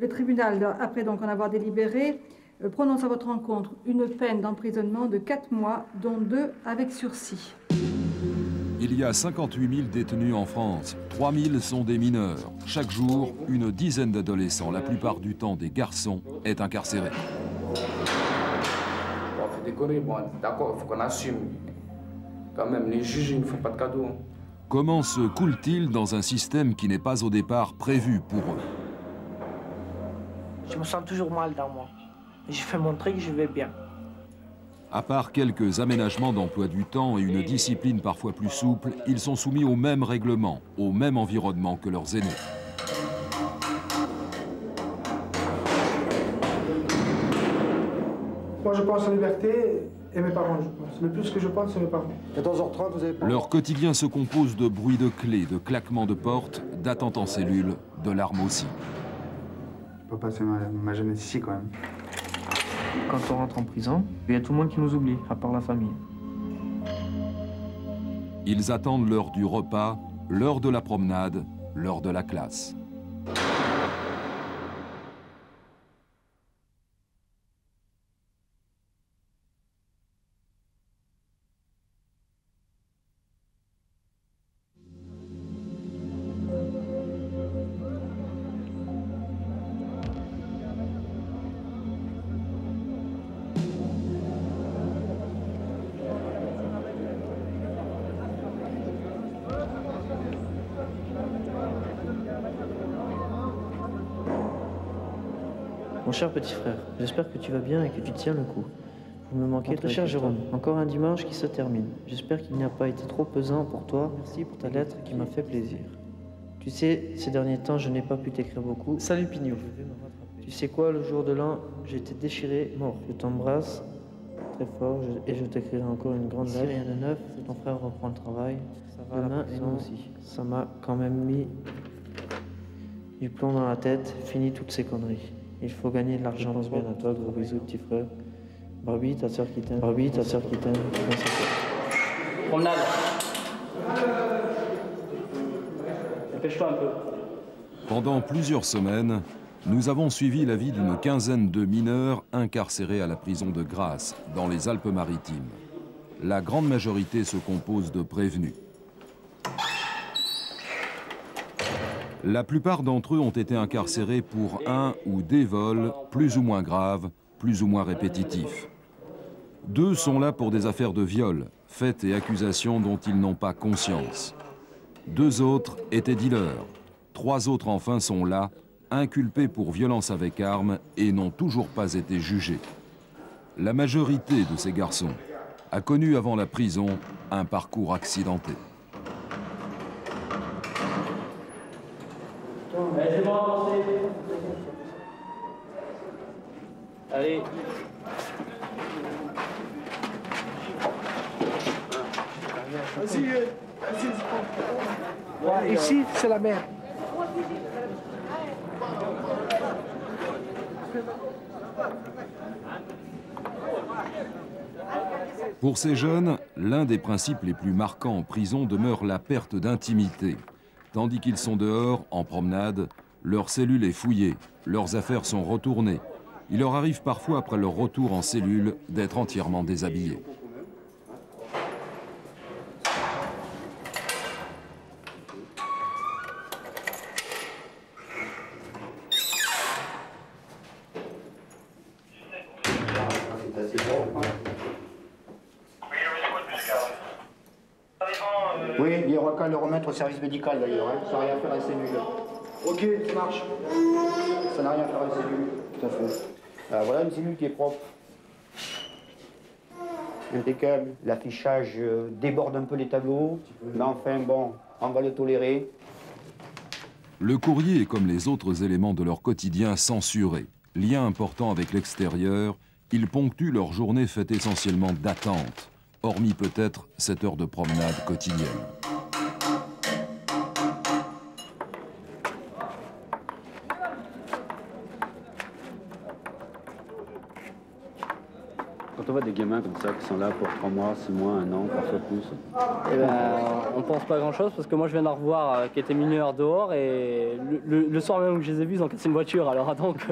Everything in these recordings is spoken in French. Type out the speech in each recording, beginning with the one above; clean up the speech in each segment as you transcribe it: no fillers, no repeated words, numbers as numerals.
Le tribunal, après donc en avoir délibéré, prononce à votre encontre une peine d'emprisonnement de 4 mois, dont 2 avec sursis. Il y a 58 000 détenus en France, 3 000 sont des mineurs. Chaque jour, une dizaine d'adolescents, la plupart du temps des garçons, est incarcéré. On fait des conneries, bon, d'accord, il faut qu'on assume. Quand même, les juges, ils ne font pas de cadeaux. Comment se coule-t-il dans un système qui n'est pas au départ prévu pour eux? Je me sens toujours mal dans moi. J'ai fait mon truc, je vais bien. À part quelques aménagements d'emploi du temps et une discipline parfois plus souple, ils sont soumis au même règlement, au même environnement que leurs aînés. Moi, je pense à la liberté et mes parents, je pense. Le plus que je pense, c'est mes parents. 14h30, vous avez pas... Leur quotidien se compose de bruits de clés, de claquements de portes, d'attentes en cellule, de larmes aussi. Je peux passer ma jeunesse ici, quand même. Quand on rentre en prison, il y a tout le monde qui nous oublie, à part la famille. Ils attendent l'heure du repas, l'heure de la promenade, l'heure de la classe. Mon cher petit frère, j'espère que tu vas bien et que tu tiens le coup. Vous me manquez très cher Jérôme. Encore un dimanche qui se termine. J'espère qu'il n'y a pas été trop pesant pour toi. Merci pour ta lettre qui m'a fait plaisir. Tu sais, ces derniers temps, je n'ai pas pu t'écrire beaucoup. Salut Pignou. Tu sais quoi, le jour de l'an, j'ai été déchiré, mort. Je t'embrasse très fort et je t'écrirai encore une grande lettre. Rien de neuf, ton frère reprend le travail. Ça va demain et nous aussi. Ça m'a quand même mis du plomb dans la tête. Fini toutes ces conneries. Il faut gagner de l'argent. Pense bien à toi, gros bisous, petit frère. Barbie, ta soeur qui t'aime. Barbie, ta soeur qui t'aime. Promenade. Dépêche-toi un peu. Pendant plusieurs semaines, nous avons suivi la vie d'une quinzaine de mineurs incarcérés à la prison de Grasse, dans les Alpes-Maritimes. La grande majorité se compose de prévenus. La plupart d'entre eux ont été incarcérés pour un ou des vols plus ou moins graves, plus ou moins répétitifs. 2 sont là pour des affaires de viol, faits et accusations dont ils n'ont pas conscience. 2 autres étaient dealers. 3 autres enfin sont là, inculpés pour violence avec arme et n'ont toujours pas été jugés. La majorité de ces garçons a connu avant la prison un parcours accidenté. Allez, c'est bon, avancez. Allez. Vas-y, vas-y. Ici, c'est la mer. Pour ces jeunes, l'un des principes les plus marquants en prison demeure la perte d'intimité. Tandis qu'ils sont dehors, en promenade, leur cellule est fouillée, leurs affaires sont retournées. Il leur arrive parfois, après leur retour en cellule, d'être entièrement déshabillés. Oui, il y aura qu'à le remettre au service médical d'ailleurs, hein. Ça n'a rien à faire à la cellule. Ok, ça marche. Ça n'a rien à faire à la cellule, tout à fait. Alors, voilà une cellule qui est propre. Impeccable. L'affichage déborde un peu les tableaux, mais enfin bon, on va le tolérer. Le courrier est comme les autres éléments de leur quotidien censuré. Lien important avec l'extérieur, ils ponctuent leur journée faite essentiellement d'attente, hormis peut-être cette heure de promenade quotidienne. Quand on voit des gamins comme ça qui sont là pour 3 mois, 6 mois, 1 an, parfois plus. Eh ben, on pense pas grand chose parce que moi je viens d'en revoir qui étaient mineurs dehors et le soir même où je les ai vus ils ont cassé une voiture. Alors donc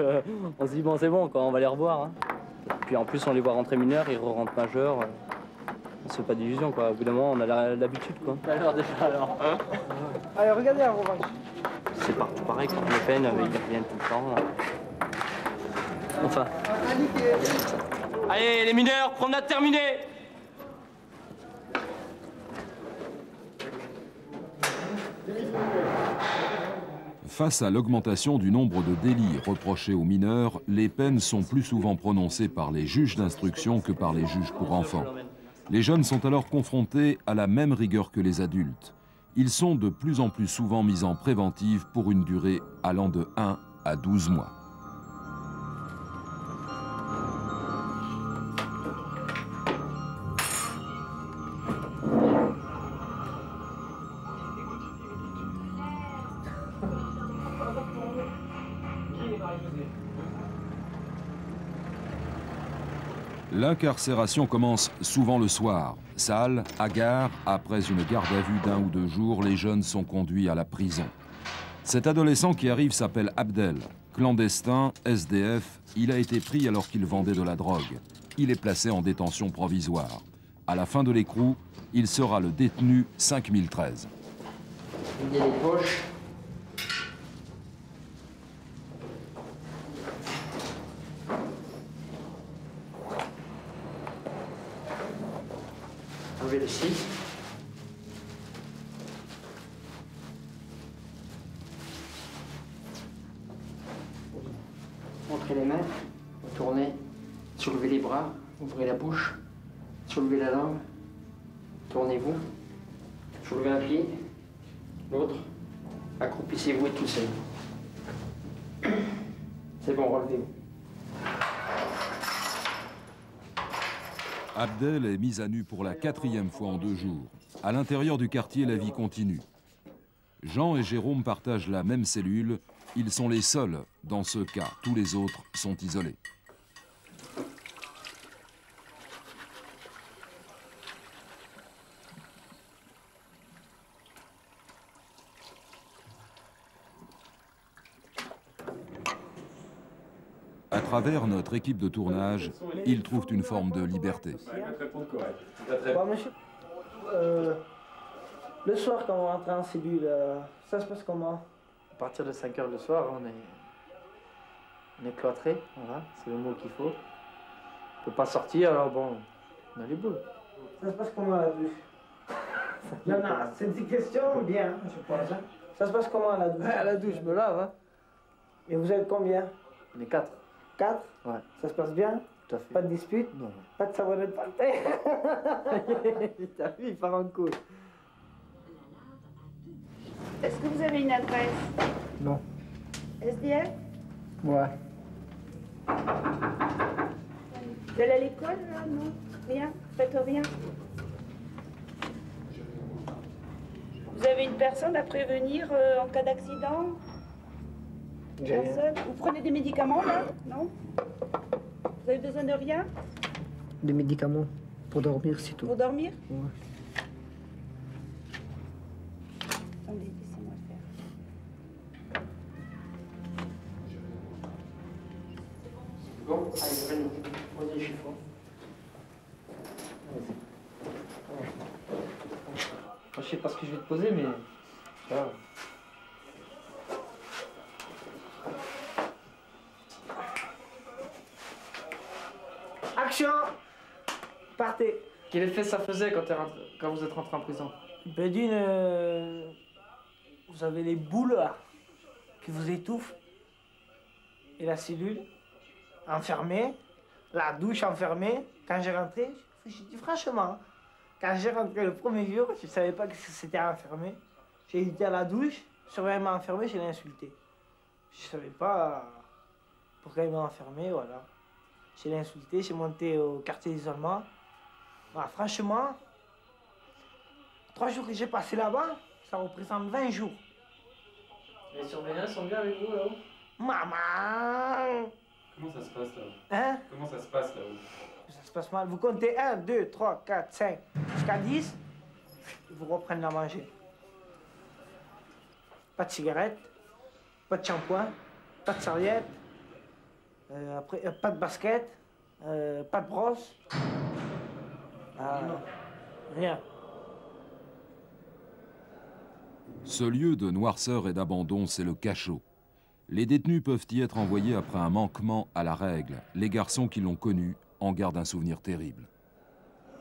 on se dit bon c'est bon quoi, on va les revoir. Hein. Puis en plus on les voit rentrer mineurs, ils rentrent majeurs. On se fait pas d'illusions quoi, au bout d'un moment on a l'habitude quoi. Alors déjà alors. Hein Allez regardez en revanche. C'est partout pareil, quand les peines ils reviennent tout le temps. Enfin. Allez les mineurs, promenade terminée. Face à l'augmentation du nombre de délits reprochés aux mineurs, les peines sont plus souvent prononcées par les juges d'instruction que par les juges pour enfants. Les jeunes sont alors confrontés à la même rigueur que les adultes. Ils sont de plus en plus souvent mis en préventive pour une durée allant de 1 à 12 mois. L'incarcération commence souvent le soir. Sale, hagard, après une garde à vue d'1 ou 2 jours, les jeunes sont conduits à la prison. Cet adolescent qui arrive s'appelle Abdel. Clandestin, SDF, il a été pris alors qu'il vendait de la drogue. Il est placé en détention provisoire. À la fin de l'écrou, il sera le détenu 5013. Il y a les poches. Enlevez le scie. Montrez les mains, tournez, soulevez les bras, ouvrez la bouche, soulevez la langue, tournez-vous, soulevez un pied, l'autre, accroupissez-vous et toussez. C'est bon, relevez-vous. Abdel est mis à nu pour la 4e fois en 2 jours. À l'intérieur du quartier, la vie continue. Jean et Jérôme partagent la même cellule. Ils sont les seuls dans ce cas. Tous les autres sont isolés. À travers notre équipe de tournage, ils trouvent une forme de liberté. Bon, monsieur, le soir quand on rentre en cellule, ça se passe comment? À partir de 5 h le soir, on est cloîtré, voilà, c'est le mot qu'il faut. On peut pas sortir, alors bon, on a les boules. Ça se passe comment à la douche? Non, non, c'est une question bien, je pense. Hein. Ça se passe comment à la douche? À la douche, je me lave. Hein. Et vous êtes combien? On est 4. 4? Ouais. Ça se passe bien? Tout à fait. Pas de dispute? Non. Pas de savonnette par terre? T'as vu, il part en couille. Est-ce que vous avez une adresse? Non. SDF? Ouais. Vous allez à l'école, là? Non? Rien? Faites rien? Vous avez une personne à prévenir en cas d'accident? Personne? Vous prenez des médicaments, là? Non? Vous avez besoin de rien? Des médicaments pour dormir, c'est tout. Pour dormir? Ouais. Attendez, laissez-moi faire. Bon, allez, venez. Posez le chiffon. Je sais pas ce que je vais te poser, mais... Ah. Action! Partez! Quel effet ça faisait quand vous êtes rentré en prison? Bedine, vous avez les boules là, qui vous étouffent. Et la cellule enfermée, la douche enfermée. Quand j'ai rentré, je dis franchement, quand j'ai rentré le premier jour, je ne savais pas que c'était enfermé. J'ai été à la douche, surveillant m'a enfermé, je l'ai insulté. Je ne savais pas pourquoi il m'a enfermé, voilà. Je l'ai insulté, j'ai monté au quartier d'isolement. Voilà, franchement, 3 jours que j'ai passé là-bas, ça représente 20 jours. Les surveillants sont bien avec vous là-haut? Maman! Comment ça se passe là-haut? Hein? Comment ça se passe là-haut? Ça se passe mal. Vous comptez 1, 2, 3, 4, 5, jusqu'à 10, ils vous reprennent à manger. Pas de cigarette, pas de shampoing, pas de serviette, après, pas de basket, pas de brosse, rien. Ce lieu de noirceur et d'abandon, c'est le cachot. Les détenus peuvent y être envoyés après un manquement à la règle. Les garçons qui l'ont connu en gardent un souvenir terrible.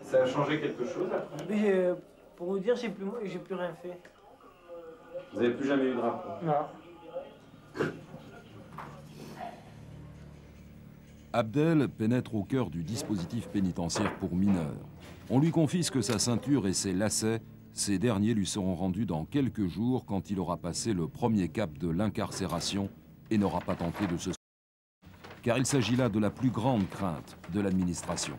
Ça a changé quelque chose après? Mais, pour vous dire, j'ai plus rien fait. Vous n'avez plus jamais eu de rapport? Non. Abdel pénètre au cœur du dispositif pénitentiaire pour mineurs. On lui confisque sa ceinture et ses lacets. Ces derniers lui seront rendus dans quelques jours quand il aura passé le premier cap de l'incarcération et n'aura pas tenté de se sauver. Car il s'agit là de la plus grande crainte de l'administration.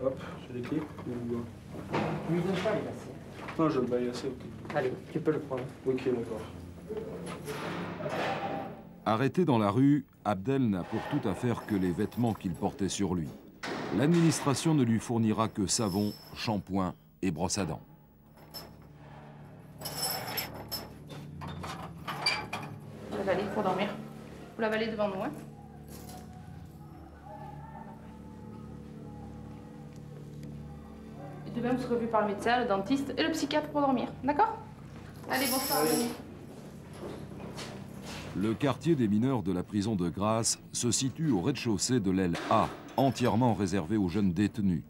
Hop, j'ai des clés ou... Lui donne pas les lacets. Non, je le baille assez, ok. Allez, tu peux le prendre. Ok, d'accord. Arrêté dans la rue, Abdel n'a pour toute affaire que les vêtements qu'il portait sur lui. L'administration ne lui fournira que savon, shampoing et brosse à dents. Vous l'avalez pour dormir. Vous l'avalez devant nous, hein. Et demain, vous serez vu par le médecin, le dentiste et le psychiatre pour dormir. D'accord? Allez, bonsoir, Denis. Le quartier des mineurs de la prison de Grasse se situe au rez-de-chaussée de l'aile A, entièrement réservé aux jeunes détenus.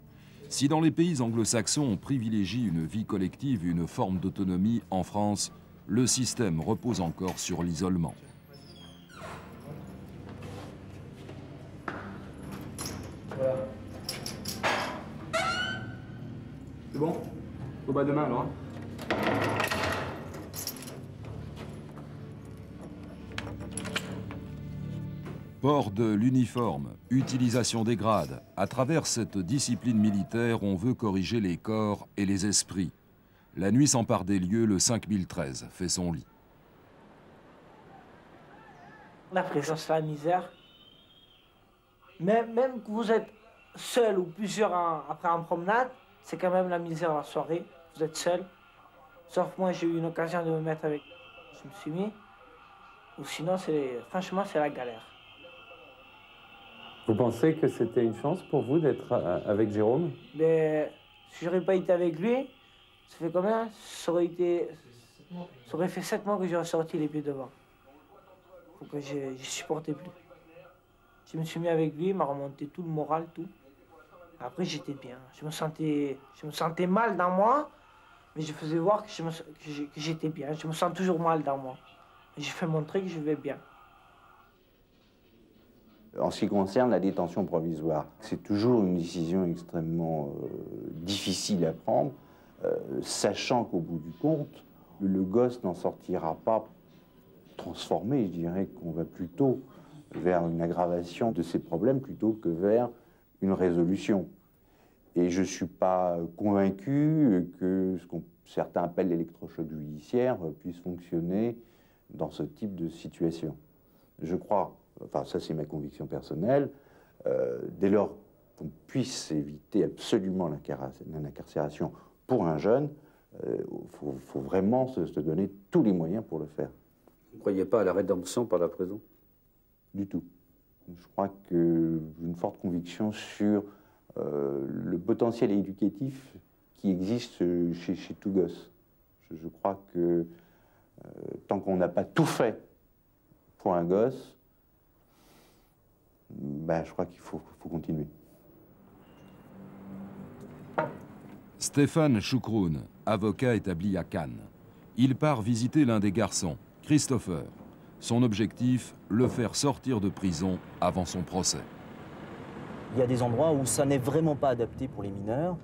Si dans les pays anglo-saxons on privilégie une vie collective et une forme d'autonomie, en France, le système repose encore sur l'isolement. Voilà. C'est bon? Bon bah demain alors. Hein. Port de l'uniforme, utilisation des grades. À travers cette discipline militaire, on veut corriger les corps et les esprits. La nuit s'empare des lieux, le 5013 fait son lit. La prison, c'est la misère. Même que vous êtes seul ou plusieurs après en promenade, c'est quand même la misère la soirée. Vous êtes seul. Sauf moi, j'ai eu une occasion de me mettre avec. Je me suis mis. Ou sinon, franchement, c'est la galère. Vous pensez que c'était une chance pour vous d'être avec Jérôme? Mais si j'aurais pas été avec lui, ça fait combien? Ça aurait fait 7 mois que j'aurais sorti les pieds devant. Faut que je supportais plus. Je me suis mis avec lui, il m'a remonté tout le moral, tout. Après, j'étais bien. Je me sentais mal dans moi, mais je faisais voir que j'étais bien. Je me sens toujours mal dans moi. J'ai fait montrer que je vais bien. En ce qui concerne la détention provisoire, c'est toujours une décision extrêmement difficile à prendre, sachant qu'au bout du compte, le gosse n'en sortira pas transformé. Je dirais qu'on va plutôt vers une aggravation de ses problèmes plutôt que vers une résolution. Et je ne suis pas convaincu que ce que certains appellent l'électrochoc judiciaire puisse fonctionner dans ce type de situation. Je crois, enfin ça c'est ma conviction personnelle, dès lors qu'on puisse éviter absolument l'incarcération pour un jeune, faut vraiment se donner tous les moyens pour le faire. Vous ne croyez pas à la rédemption par la prison? Du tout. Je crois que j'ai une forte conviction sur le potentiel éducatif qui existe chez tout gosse. Je crois que tant qu'on n'a pas tout fait pour un gosse, ben, je crois qu'il faut continuer. Stéphane Choukroun, avocat établi à Cannes. Il part visiter l'un des garçons, Christopher. Son objectif, le faire sortir de prison avant son procès. Il y a des endroits où ça n'est vraiment pas adapté pour les mineurs,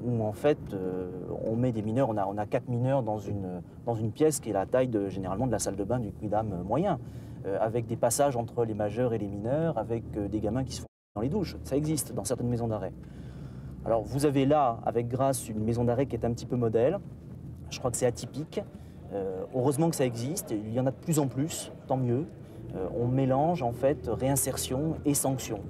où en fait on met des mineurs, on a 4 mineurs dans une pièce qui est la taille généralement de la salle de bain du quidam moyen, avec des passages entre les majeurs et les mineurs, avec des gamins qui se font dans les douches. Ça existe dans certaines maisons d'arrêt. Alors vous avez là, avec Grasse, une maison d'arrêt qui est un petit peu modèle. Je crois que c'est atypique. Heureusement que ça existe, il y en a de plus en plus, tant mieux. On mélange en fait réinsertion et sanction.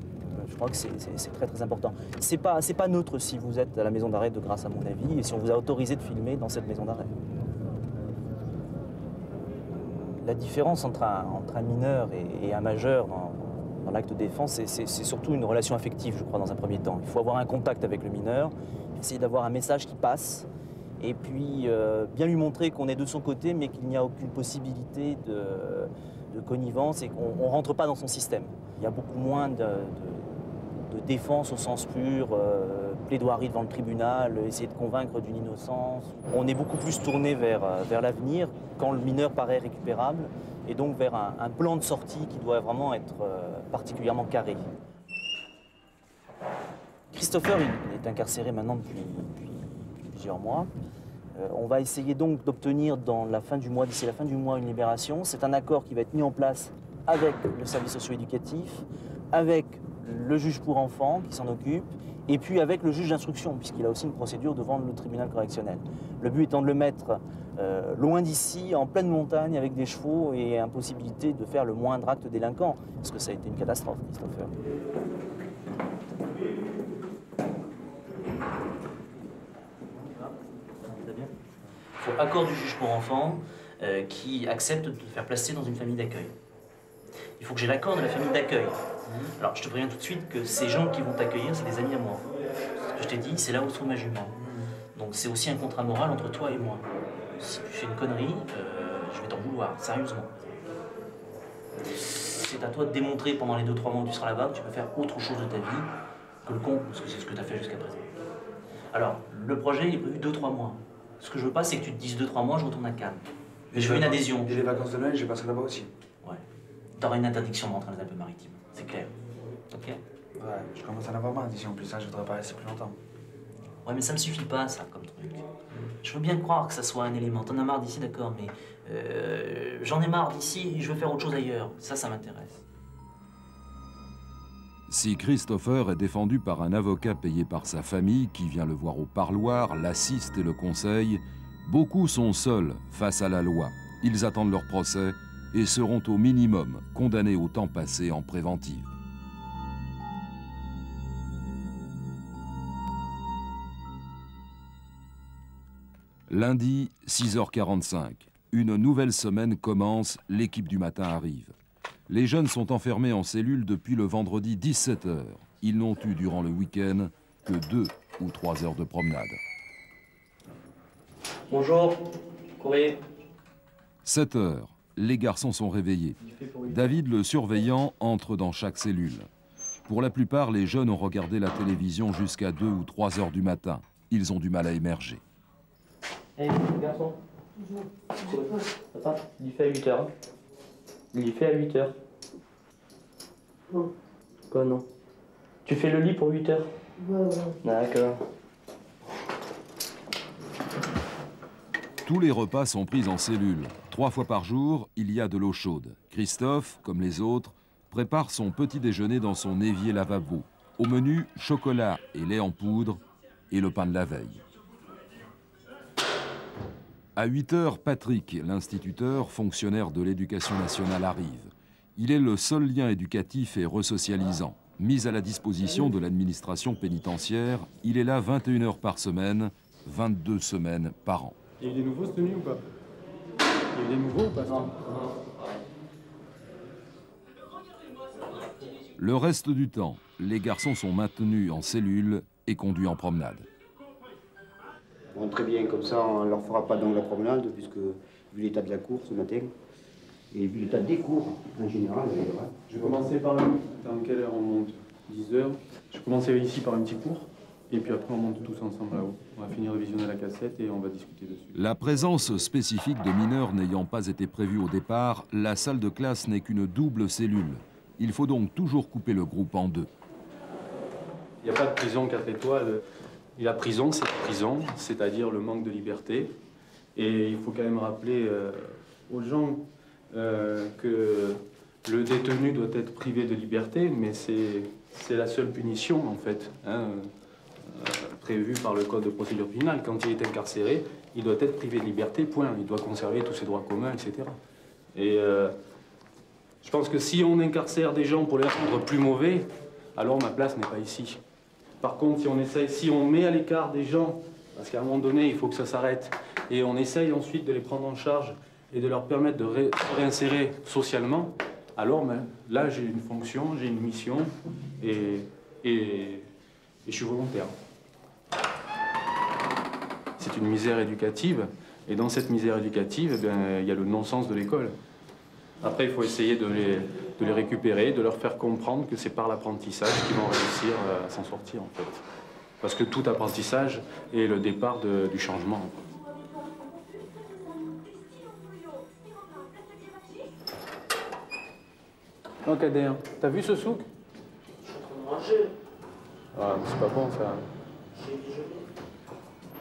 Je crois que c'est très très important. C'est pas neutre si vous êtes à la maison d'arrêt de Grasse à mon avis et si on vous a autorisé de filmer dans cette maison d'arrêt. La différence entre un mineur et un majeur dans l'acte de défense, c'est surtout une relation affective, je crois, dans un premier temps. Il faut avoir un contact avec le mineur, essayer d'avoir un message qui passe, et puis bien lui montrer qu'on est de son côté, mais qu'il n'y a aucune possibilité de connivence et qu'on ne rentre pas dans son système. Il y a beaucoup moins de défense au sens pur, plaidoirie devant le tribunal, essayer de convaincre d'une innocence. On est beaucoup plus tourné vers l'avenir quand le mineur paraît récupérable et donc vers un plan de sortie qui doit vraiment être particulièrement carré. Christopher, il est incarcéré maintenant depuis plusieurs mois. On va essayer donc d'obtenir d'ici la fin du mois, une libération. C'est un accord qui va être mis en place avec le service socio-éducatif, avec le juge pour enfants qui s'en occupe, et puis avec le juge d'instruction, puisqu'il a aussi une procédure devant le tribunal correctionnel. Le but étant de le mettre loin d'ici, en pleine montagne, avec des chevaux et impossibilité de faire le moindre acte délinquant, parce que ça a été une catastrophe, Christopher. Il faut accord du juge pour enfants qui accepte de te faire placer dans une famille d'accueil. Il faut que j'ai l'accord de la famille d'accueil. Alors, je te préviens tout de suite que ces gens qui vont t'accueillir, c'est des amis à moi. Ce que je t'ai dit, c'est là où se trouve ma jument. Donc, c'est aussi un contrat moral entre toi et moi. Si tu fais une connerie, je vais t'en vouloir, sérieusement. C'est à toi de démontrer pendant les 2-3 mois où tu seras là-bas que tu peux faire autre chose de ta vie que le con, parce que c'est ce que tu as fait jusqu'à présent. Alors, le projet, il est prévu 2-3 mois. Ce que je veux pas, c'est que tu te dises 2-3 mois, je retourne à Cannes. Mais je veux une adhésion. Et les vacances de Noël, je passerai là-bas aussi. Ouais. T'auras une interdiction d'entrer dans les Alpes-Maritimes, c'est clair. Ok? Ouais, je commence à en avoir marre d'ici en plus, hein, je voudrais pas rester plus longtemps. Ouais, mais ça me suffit pas, ça, comme truc. Je veux bien croire que ça soit un élément. T'en as marre d'ici, d'accord, mais j'en ai marre d'ici et je veux faire autre chose ailleurs. Ça m'intéresse. Si Christopher est défendu par un avocat payé par sa famille qui vient le voir au parloir, l'assiste et le conseille, beaucoup sont seuls face à la loi. Ils attendent leur procès et seront au minimum condamnés au temps passé en préventive. Lundi, 6h45. Une nouvelle semaine commence, l'équipe du matin arrive. Les jeunes sont enfermés en cellule depuis le vendredi 17h. Ils n'ont eu durant le week-end que 2 ou 3 heures de promenade. Bonjour, courrier. 7h, les garçons sont réveillés. David, le surveillant, entre dans chaque cellule. Pour la plupart, les jeunes ont regardé la télévision jusqu'à 2 ou 3 heures du matin. Ils ont du mal à émerger. Hey, garçon. Attends, il fait à 8h. Il fait à 8h. Non. Quoi, non? Tu fais le lit pour 8h? Ouais. D'accord. Tous les repas sont pris en cellule. 3 fois par jour, il y a de l'eau chaude. Christophe, comme les autres, prépare son petit déjeuner dans son évier lavabo. Au menu, chocolat et lait en poudre et le pain de la veille. À 8h, Patrick, l'instituteur, fonctionnaire de l'éducation nationale, arrive. Il est le seul lien éducatif et resocialisant. Mis à la disposition de l'administration pénitentiaire, il est là 21 heures par semaine, 22 semaines par an. Il y a eu des nouveaux cette nuit ou pas? Il y a eu des nouveaux ou pas? Non. Le reste du temps, les garçons sont maintenus en cellule et conduits en promenade. Bon, très bien, comme ça on ne leur fera pas dans la promenade, puisque vu l'état de la cour ce matin, et vu l'état des cours en général. Je vais commencer par là. Dans quelle heure on monte? 10h. Je vais commencer ici par un petit cours, et puis après on monte tous ensemble là-haut. On va finir de visionner la cassette et on va discuter dessus. La présence spécifique de mineurs n'ayant pas été prévue au départ, la salle de classe n'est qu'une double cellule. Il faut donc toujours couper le groupe en deux. Il n'y a pas de prison 4 étoiles. La prison, c'est la prison, c'est-à-dire le manque de liberté. Et il faut quand même rappeler aux gens que le détenu doit être privé de liberté, mais c'est la seule punition, en fait. Hein. prévu par le Code de procédure pénale. Quand il est incarcéré, il doit être privé de liberté, point. Il doit conserver tous ses droits communs, etc. Et je pense que si on incarcère des gens pour les rendre plus mauvais, alors ma place n'est pas ici. Par contre, si on met à l'écart des gens, parce qu'à un moment donné, il faut que ça s'arrête, et on essaye ensuite de les prendre en charge et de leur permettre de réinsérer socialement, alors là, j'ai une fonction, j'ai une mission, et je suis volontaire. C'est une misère éducative, et dans cette misère éducative, eh bien, il y a le non-sens de l'école. Après, il faut essayer de les récupérer, de leur faire comprendre que c'est par l'apprentissage qu'ils vont réussir à s'en sortir, en fait. Parce que tout apprentissage est le départ du changement. Donc, Kader, t'as vu ce souk? Je suis en train de manger. Ah, c'est pas bon, ça.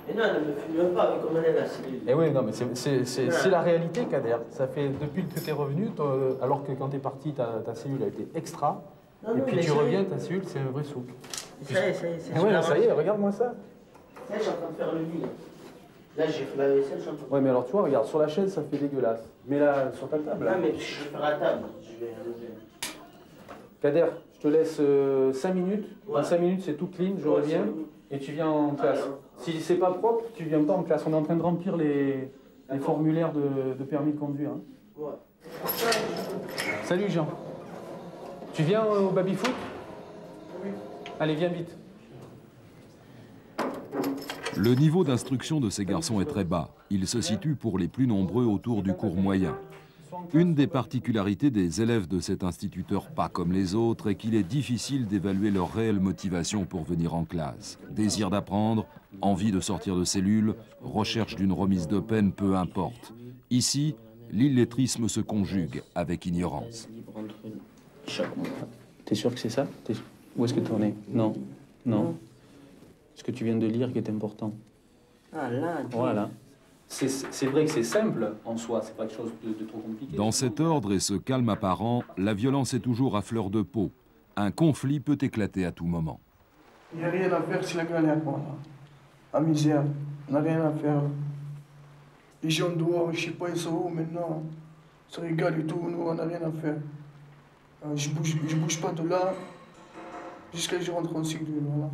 Mais non, ne me filme pas avec comment elle est la cellule. Eh oui, non, mais c'est la réalité, Kader. Ça fait depuis que tu es revenu, alors que quand tu es parti, ta cellule a été extra. Non, et non, puis mais tu ça y reviens, est. ta cellule, c'est un vrai souk. Ça y est. Eh ouais, ça y est, regarde-moi ça. Là, je suis en train de faire le lit. Là, j'ai fait la vaisselle, je suis en train de... Ouais, mais alors tu vois, regarde, sur la chaise, ça fait dégueulasse. Mais là, sur ta table. Non, là. mais je vais faire la table. Je vais enlever. Kader, je te laisse 5 minutes. Dans 5 minutes, c'est tout clean, je reviens. Et tu viens en classe. Si c'est pas propre, tu viens pas en classe. On est en train de remplir les formulaires de permis de conduire. Hein. Ouais. Salut Jean. Tu viens au baby-foot? Oui. Allez, viens vite. Le niveau d'instruction de ces garçons est très bas. Il se situe pour les plus nombreux autour du cours moyen. Une des particularités des élèves de cet instituteur pas comme les autres est qu'il est difficile d'évaluer leur réelle motivation pour venir en classe. Désir d'apprendre, envie de sortir de cellule, recherche d'une remise de peine, peu importe. Ici, l'illettrisme se conjugue avec ignorance. T'es sûr que c'est ça? Où est-ce que tu en es? Non. Non. Ce que tu viens de lire qui est important. Ah là, voilà. C'est vrai que c'est simple en soi, c'est pas quelque chose de trop compliqué. Dans cet ordre et ce calme apparent, la violence est toujours à fleur de peau. Un conflit peut éclater à tout moment. Il n'y a rien à faire, c'est la galère, voilà. La misère, on n'a rien à faire. Les gens dehors, je sais pas, ils sont où maintenant. Ils se régalent et tout, nous, on n'a rien à faire. Je bouge pas de là jusqu'à ce que je rentre en cellule, voilà.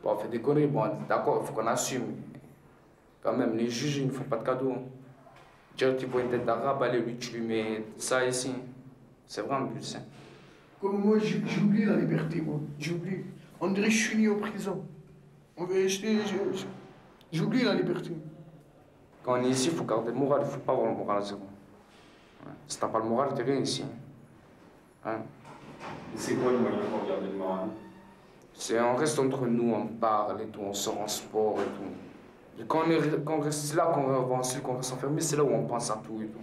Bon, on fait des conneries, bon, d'accord, il faut qu'on assume. Quand même, les juges, ils ne font pas de cadeaux. Dire que tu vois une tête d'arabe, allez, lui, tu lui mets ça ici. C'est vrai en plus. Hein. Comme moi, j'oublie la liberté, moi. J'oublie. On dirait que je suis né en prison. J'oublie la liberté. Quand on est ici, il faut garder le moral, il ne faut pas avoir le moral à zéro. Ouais. Si tu n'as pas le moral, tu n'es rien ici. Hein. C'est quoi le moyen pour garder le moral? On reste entre nous, on parle et tout, on sort en sport et tout. Et quand on reste là, quand on avance, qu'on reste enfermé, c'est là où on pense à tout et tout.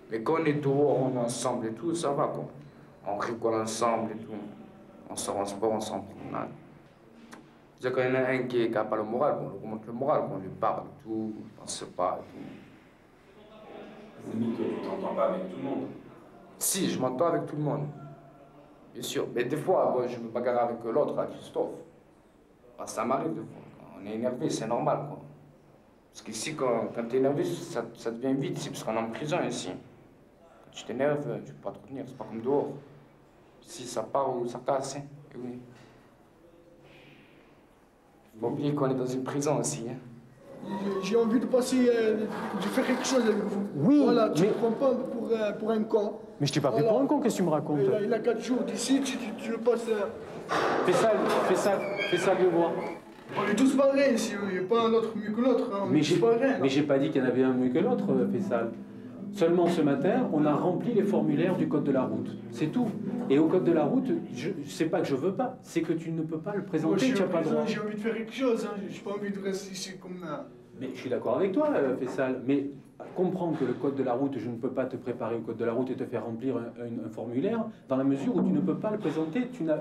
Mais quand on est dehors, on est ensemble et tout, ça va quoi. On rigole ensemble et tout. On sort en sport, on s'en promenade. C'est quand il y en a un qui n'a pas le moral, on lui remonte le moral, on lui parle et tout, on ne sait pas et tout. C'est que tu t'entends pas avec tout le monde. Si, je m'entends avec tout le monde. Bien sûr, mais des fois, moi, je me bagarre avec l'autre, là, Christophe. Bah, ça m'arrive des fois. Quand on est énervé, c'est normal, quoi. Parce qu'ici, quand tu es énervé, ça devient vite ici, parce qu'on est en prison ici. Quand tu t'énerves, tu peux pas te retenir, c'est pas comme dehors. Si ça part ou ça casse, hein. Et oui. Faut pas oublier qu'on est dans une prison aussi, hein. J'ai envie de passer, de faire quelque chose avec vous. Oui, voilà, tu mais... ne prends pas pour un con. Mais je t'ai pas pris pour un con, qu'est-ce que tu me racontes? Il a 4 jours d'ici, tu le passes. Fais ça, vieux moi. On est tous pareils ici, il n'y a pas un autre mieux que l'autre. Hein. Mais j'ai pas dit qu'il y en avait un mieux que l'autre, Faisal. Seulement ce matin, on a rempli les formulaires du code de la route. C'est tout. Et au code de la route, c'est pas que je veux pas, c'est que tu ne peux pas le présenter, tu n'as pas le droit. J'ai envie de faire quelque chose, hein. J'ai pas envie de rester ici comme ça. Mais je suis d'accord avec toi, Faisal, mais comprendre que le code de la route, je ne peux pas te préparer au code de la route et te faire remplir un formulaire, dans la mesure où tu ne peux pas le présenter, tu ne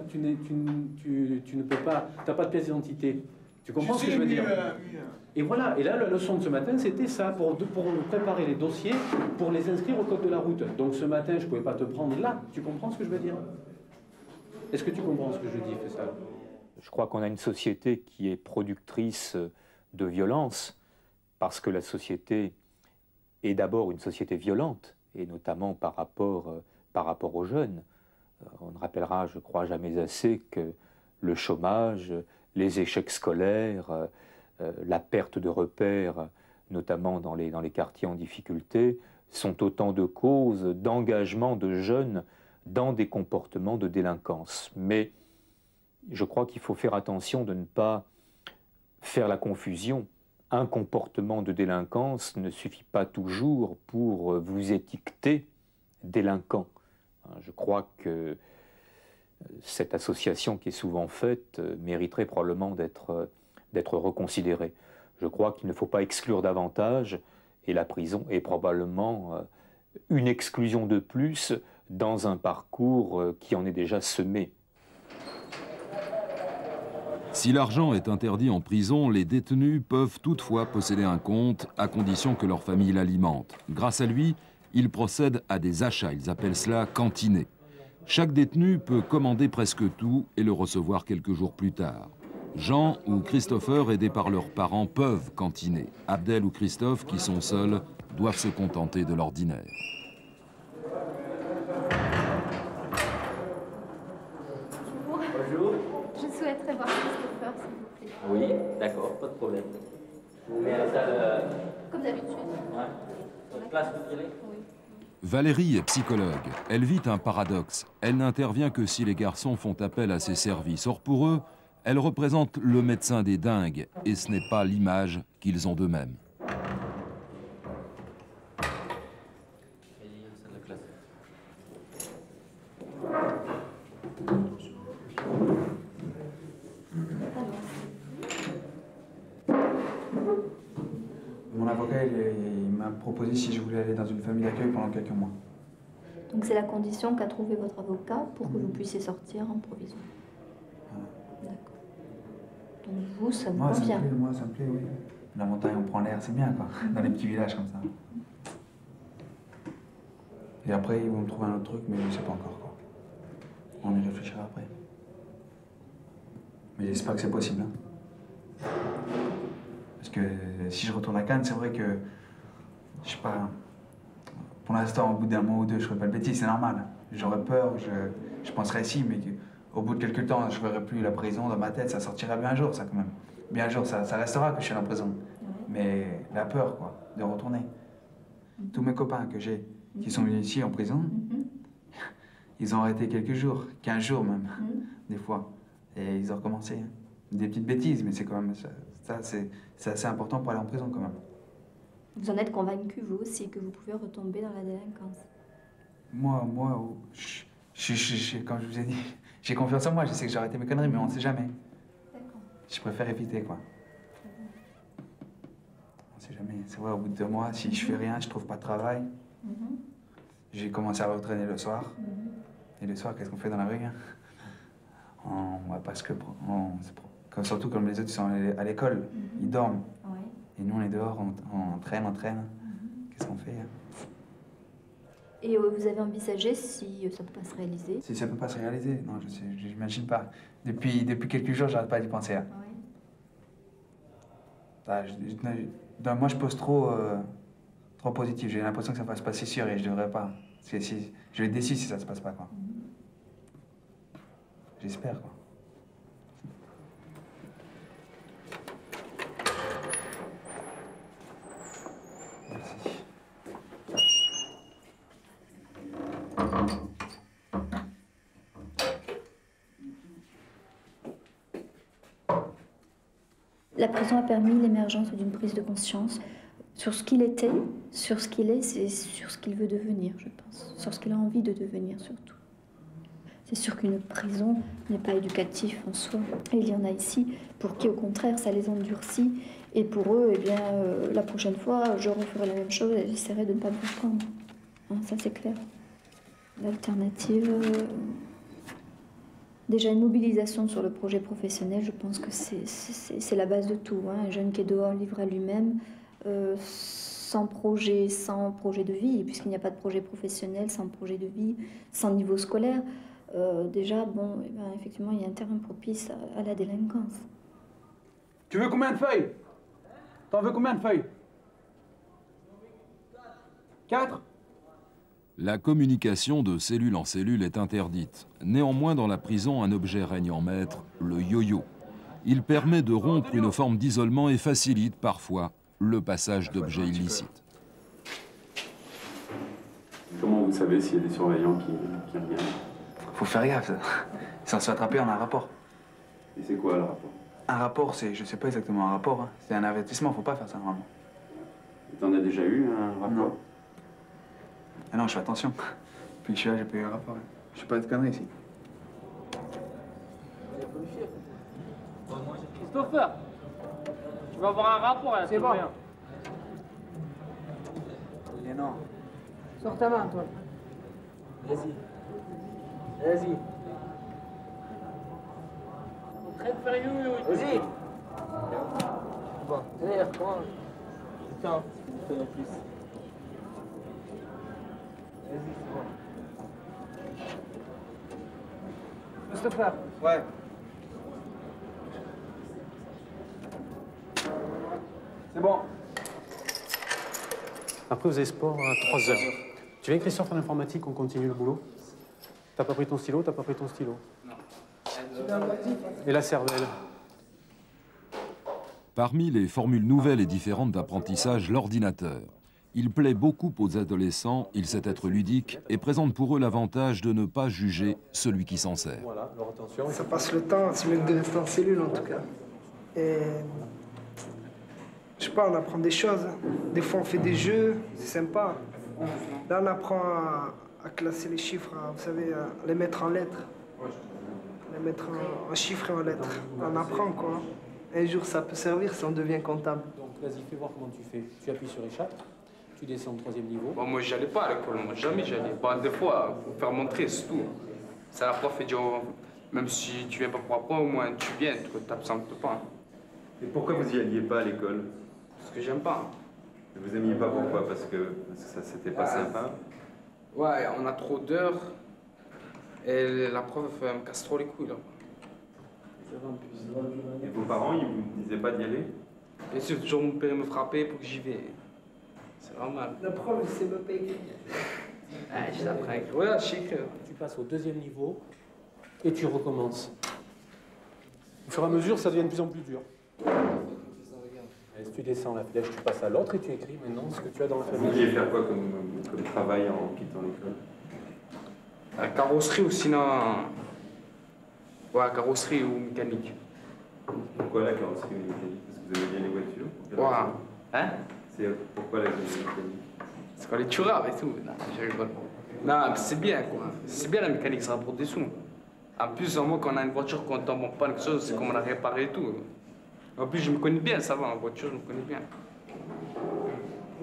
peux pas, tu n'as pas de pièce d'identité. Tu comprends ce que je veux dire? Et voilà, et là, la leçon de ce matin, c'était ça, pour préparer les dossiers, pour les inscrire au code de la route. Donc ce matin, je ne pouvais pas te prendre là, tu comprends ce que je veux dire? Est-ce que tu comprends ce que je dis, Faisal? Je crois qu'on a une société qui est productrice de violence, parce que la société est d'abord une société violente, et notamment par rapport aux jeunes. On ne rappellera, je crois, jamais assez que le chômage, les échecs scolaires, la perte de repères, notamment dans les quartiers en difficulté, sont autant de causes d'engagement de jeunes dans des comportements de délinquance. Mais je crois qu'il faut faire attention de ne pas faire la confusion. Un comportement de délinquance ne suffit pas toujours pour vous étiqueter délinquant. Je crois que cette association qui est souvent faite mériterait probablement d'être reconsidérée. Je crois qu'il ne faut pas exclure davantage, et la prison est probablement une exclusion de plus dans un parcours qui en est déjà semé. Si l'argent est interdit en prison, les détenus peuvent toutefois posséder un compte à condition que leur famille l'alimente. Grâce à lui, ils procèdent à des achats, ils appellent cela cantiner. Chaque détenu peut commander presque tout et le recevoir quelques jours plus tard. Jean ou Christopher, aidés par leurs parents, peuvent cantiner. Abdel ou Christophe, qui sont seuls, doivent se contenter de l'ordinaire. Bonjour. Je souhaiterais voir Christopher, s'il vous plaît. Oui, d'accord, pas de problème. Je vous mets à la salle... Comme d'habitude. Ouais. Sur la place, vous direz? Oui. Valérie est psychologue. Elle vit un paradoxe. Elle n'intervient que si les garçons font appel à ses services. Or, pour eux, elle représente le médecin des dingues, et ce n'est pas l'image qu'ils ont d'eux-mêmes. Mon avocat, il m'a proposé si je voulais aller dans une famille d'accueil pendant quelques mois. Donc c'est la condition qu'a trouvé votre avocat pour que vous puissiez sortir en provisoire. D'accord. Donc vous, ça vous convient? Moi, ça me plaît, oui. La montagne, on prend l'air, c'est bien, quoi. Dans les petits villages comme ça. Et après, ils vont me trouver un autre truc, mais je ne sais pas encore, quoi. On y réfléchira après. Mais j'espère que c'est possible, hein. Parce que si je retourne à Cannes, c'est vrai que, je sais pas, pour l'instant, au bout d'un mois ou deux, je ferai pas de bêtises, c'est normal. J'aurais peur, je penserais si, mais au bout de quelques temps, je verrai plus la prison dans ma tête, ça sortira bien un jour, ça quand même. Bien un jour, ça restera que je suis en prison. Mais la peur, quoi, de retourner. Tous mes copains que j'ai, qui sont venus ici en prison, ils ont arrêté quelques jours, 15 jours même, des fois. Et ils ont recommencé. Hein. Des petites bêtises, mais c'est quand même ça c'est assez important pour aller en prison quand même. Vous en êtes convaincu, vous aussi, que vous pouvez retomber dans la délinquance? Moi, comme je vous ai dit, j'ai confiance en moi, je sais que j'ai arrêté mes conneries, mais on ne sait jamais. D'accord. Je préfère éviter, quoi. On ne sait jamais. C'est vrai, au bout de 2 mois, si je fais rien, je trouve pas de travail. J'ai commencé à retraîner le soir. Et le soir, qu'est-ce qu'on fait dans la rue, hein? On va pas se surtout comme les autres sont à l'école, ils dorment. Ouais. Et nous, on est dehors, on traîne. Qu'est-ce qu'on fait, hein? Et vous avez envisagé si ça peut pas se réaliser? Si ça peut pas se réaliser, non, je n'imagine pas. Depuis quelques jours, j'arrête pas d'y penser. Hein. Ouais. Moi, je pose trop positif. J'ai l'impression que ça va se passer sûr et je devrais pas. Je vais être déçu si ça se passe pas, quoi. J'espère, quoi. Merci. La prison a permis l'émergence d'une prise de conscience sur ce qu'il était, sur ce qu'il est, c'est sur ce qu'il veut devenir, je pense. Sur ce qu'il a envie de devenir, surtout. C'est sûr qu'une prison n'est pas éducatif en soi. Et il y en a ici pour qui, au contraire, ça les endurcit. Et pour eux, eh bien, la prochaine fois, je referai la même chose et j'essaierai de ne pas me reprendre. Hein, ça, c'est clair. L'alternative... Déjà, une mobilisation sur le projet professionnel, je pense que c'est la base de tout. Hein. Un jeune qui est dehors, livré à lui-même, sans projet de vie, puisqu'il n'y a pas de projet professionnel, sans projet de vie, sans niveau scolaire, déjà, bon, eh ben, effectivement, il y a un terrain propice à la délinquance. Tu veux combien de feuilles? T'en veux combien de feuilles? 4? La communication de cellule en cellule est interdite. Néanmoins, dans la prison, un objet règne en maître, le yo-yo. Il permet de rompre une forme d'isolement et facilite parfois le passage d'objets illicites. Comment vous savez s'il y a des surveillants qui reviennent? Faut faire gaffe. Si on se fait attraper, on a un rapport. Et c'est quoi le rapport? Un rapport, c'est, je sais pas exactement un rapport, hein. C'est un avertissement, faut pas faire ça normalement. Et t'en as déjà eu un rapport? Non. Ah non, je fais attention. Puis je suis là, j'ai pas eu un rapport. Je fais pas de conneries ici. Christopher, tu vas avoir un rapport là, c'est bon. Et non. Sors ta main, toi. Vas-y. Vas-y. Très furieux. Vas-y. Bon, allez, reprends. Putain, fais en plus. Vas-y, c'est bon. Christopher. Ouais. C'est bon. Après, vous avez sport à 3 heures. Tu viens, Christian, faire l'informatique, on continue le boulot? T'as pas pris ton stylo? T'as pas pris ton stylo? Non. Et la cervelle? Parmi les formules nouvelles et différentes d'apprentissage, l'ordinateur. Il plaît beaucoup aux adolescents, il sait être ludique et présente pour eux l'avantage de ne pas juger celui qui s'en sert. Voilà, alors attention. Ça passe le temps, c'est mieux que de rester en cellule en tout cas. Et je sais pas, on apprend des choses. Des fois on fait des jeux, c'est sympa. Là on apprend à classer les chiffres, vous savez, à les mettre en lettres. Les mettre en chiffres et en lettres. On apprend quoi. Un jour ça peut servir si on devient comptable. Donc vas-y, fais voir comment tu fais. Tu appuies sur échappe, tu descends au 3e niveau. Bon, moi j'allais pas à l'école, moi jamais j'allais. Bon, des fois, pour faire montrer, c'est tout. Ça la prof fait dire, même si tu viens pas pour apprendre, au moins tu viens, tu t'absentes pas. Et pourquoi vous y alliez pas à l'école? Parce que j'aime pas. Et vous aimiez pas pourquoi? Parce que ça c'était pas sympa? Ouais, on a trop d'heures. Et la prof elle me casse trop les couilles là. Et vos parents, ils vous disaient pas d'y aller? Bien sûr, toujours mon père me frappait pour que j'y vais. C'est normal. La prof, elle sait même pas écrire. Ouais, je t'apprends à écrire. Ouais, je sais écrire. Tu passes au 2e niveau et tu recommences. Au fur et à mesure, ça devient de plus en plus dur. Et si tu descends la flèche, tu passes à l'autre et tu écris maintenant ce que tu as dans la famille. Vous vouliez faire quoi comme travail en quittant l'école? La carrosserie ou sinon... Ouais, carrosserie ou mécanique. Pourquoi la carrosserie ou mécanique? Parce que vous aimez bien les voitures? Ouais. Hein? C'est pourquoi la mécanique? C'est quoi les tueurs et tout. Non, je rigole. Non, c'est bien quoi. C'est bien la mécanique, ça rapporte des sous. En plus, moi, quand on a une voiture, quand on tombe en panne, quelque chose, c'est comme on a réparé et tout. En plus, je me connais bien, ça va, en voiture, je me connais bien.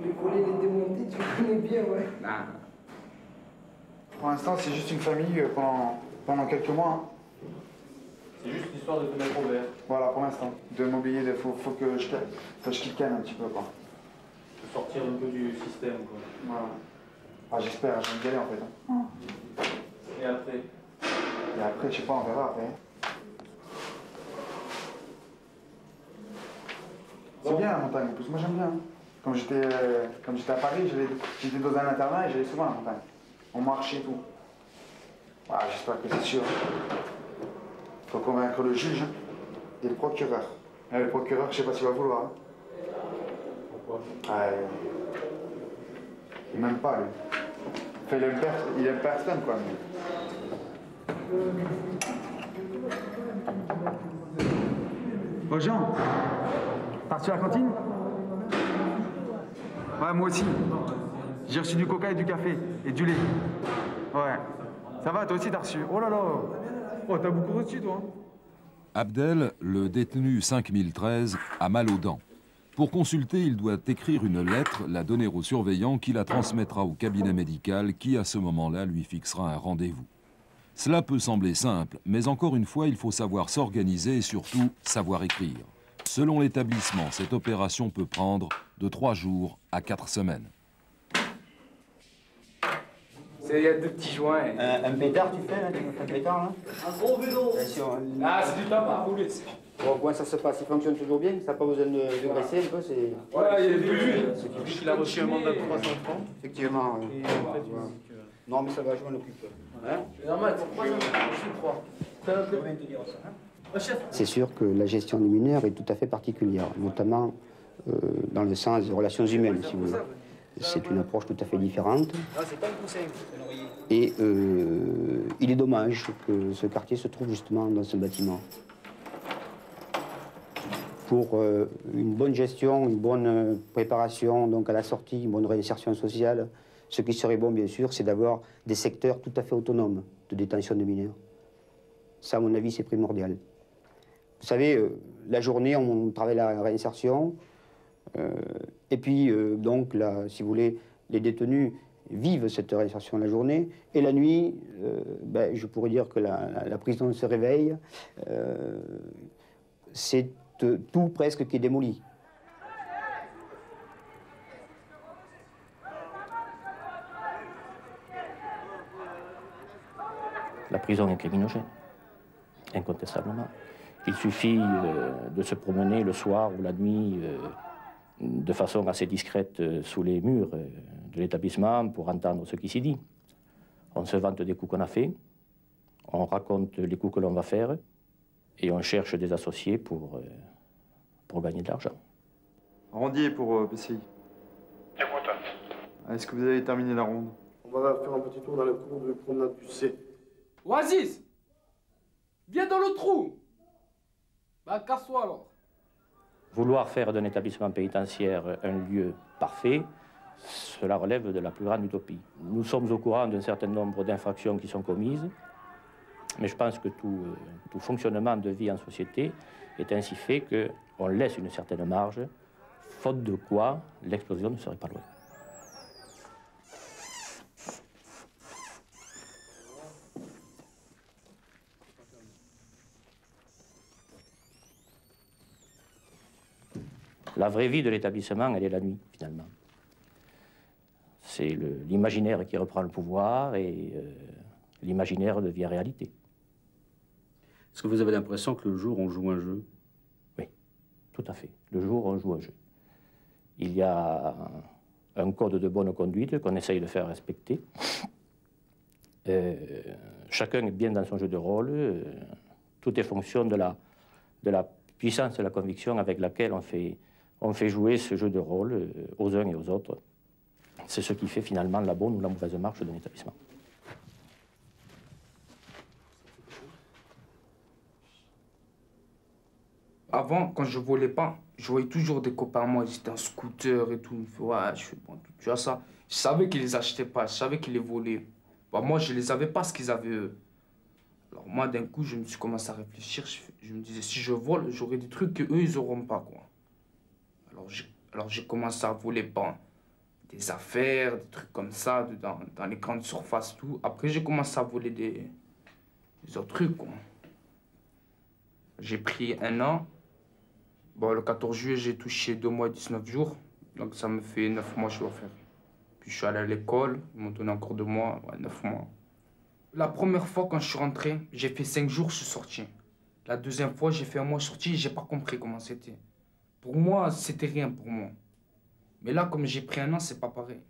Les volets, les démonter, tu connais bien, ouais. Non. Pour l'instant, c'est juste une famille pendant quelques mois. C'est juste l'histoire de te mettre au vert. Voilà, pour l'instant. De m'oublier, il faut que je kikane un petit peu, quoi. De sortir un peu du système, quoi. Voilà. Ah, j'espère, je vais me galer en fait. Hein. Et après? Et après, je sais pas, on verra après. C'est bien la montagne, en plus, moi j'aime bien. Hein. Quand j'étais à Paris, j'étais dans un internat et j'allais souvent à la montagne. On marchait et tout. Voilà, j'espère que c'est sûr. Faut convaincre le juge et le procureur. Et le procureur, je sais pas s'il va vouloir. Hein. Pourquoi? Il m'aime pas, lui. Enfin, il aime personne, quoi. Oh, Jean, pars-tu à la cantine? Ouais, moi aussi. J'ai reçu du coca et du café et du lait. Ouais. Ça va, toi aussi t'as reçu? Oh là là. Oh, t'as beaucoup reçu, toi. Abdel, le détenu 5013, a mal aux dents. Pour consulter, il doit écrire une lettre, la donner au surveillant qui la transmettra au cabinet médical qui, à ce moment-là, lui fixera un rendez-vous. Cela peut sembler simple, mais encore une fois, il faut savoir s'organiser et surtout savoir écrire. Selon l'établissement, cette opération peut prendre de 3 jours à 4 semaines. Il y a 2 petits joints. Un pétard, tu fais, là? Tu me fais un pétard, là? Un gros vélo. Ah, c'est du tabac à rouler. Bon, comment ça se passe? Il fonctionne toujours bien? Ça n'a pas besoin de graisser un peu? Ouais, il y a des bulles. Depuis qu'il a reçu un mandat de 300 francs. Effectivement. Non, mais ça va, je m'en occupe. Hein? C'est normal, c'est 300 francs, je crois. C'est sûr que la gestion des mineurs est tout à fait particulière, notamment dans le sens des relations humaines, si vous voulez. C'est une approche tout à fait différente. Et il est dommage que ce quartier se trouve justement dans ce bâtiment. Pour une bonne gestion, une bonne préparation donc à la sortie, une bonne réinsertion sociale, ce qui serait bon, bien sûr, c'est d'avoir des secteurs tout à fait autonomes de détention de mineurs. Ça, à mon avis, c'est primordial. Vous savez, la journée, on travaille la réinsertion. Et puis, donc, là, si vous voulez, les détenus vivent cette réinsertion la journée. Et la nuit, ben, je pourrais dire que la prison se réveille. C'est tout presque qui est démoli. La prison est criminogène, incontestablement. Il suffit de se promener le soir ou la nuit de façon assez discrète sous les murs de l'établissement pour entendre ce qui s'y dit. On se vante des coups qu'on a faits, on raconte les coups que l'on va faire et on cherche des associés pour gagner de l'argent. Rendier pour PCI. Est-ce que vous avez terminé la ronde? On va faire un petit tour dans la cour de promenade du C. Oasis, viens dans le trou. Bah, casse-toi alors. Vouloir faire d'un établissement pénitentiaire un lieu parfait, cela relève de la plus grande utopie. Nous sommes au courant d'un certain nombre d'infractions qui sont commises, mais je pense que tout fonctionnement de vie en société est ainsi fait qu'on laisse une certaine marge, faute de quoi l'explosion ne serait pas loin. La vraie vie de l'établissement, elle est la nuit, finalement. C'est l'imaginaire qui reprend le pouvoir et l'imaginaire devient réalité. Est-ce que vous avez l'impression que le jour, on joue un jeu? Oui, tout à fait. Le jour, on joue un jeu. Il y a un code de bonne conduite qu'on essaye de faire respecter. Chacun est bien dans son jeu de rôle. Tout est fonction de la puissance et la conviction avec laquelle on fait jouer ce jeu de rôle aux uns et aux autres. C'est ce qui fait finalement la bonne ou la mauvaise marche d'un établissement. Avant, quand je volais pas, je voyais toujours des copains à moi, ils étaient en scooter et tout. Ouais, je fais bon, tu vois ça. Je savais qu'ils les achetaient pas, je savais qu'ils les volaient. Bah, moi, je les avais pas ce qu'ils avaient eux. Alors moi, d'un coup, je me suis commencé à réfléchir. Je me disais, si je vole, j'aurai des trucs qu'eux, ils auront pas, quoi. Alors j'ai commencé à voler pas des affaires, des trucs comme ça, dans les grandes surfaces, tout. Après, j'ai commencé à voler des autres trucs, quoi. J'ai pris 1 an. Bon, le 14 juillet, j'ai touché 2 mois et 19 jours. Donc ça me fait 9 mois, je dois faire. Puis je suis allé à l'école, ils m'ont donné encore 2 mois, ouais, 9 mois. La première fois, quand je suis rentré, j'ai fait 5 jours, je suis sorti. La deuxième fois, j'ai fait 1 mois sorti, j'ai pas compris comment c'était. Pour moi, c'était rien pour moi. Mais là, comme j'ai pris 1 an, c'est pas pareil.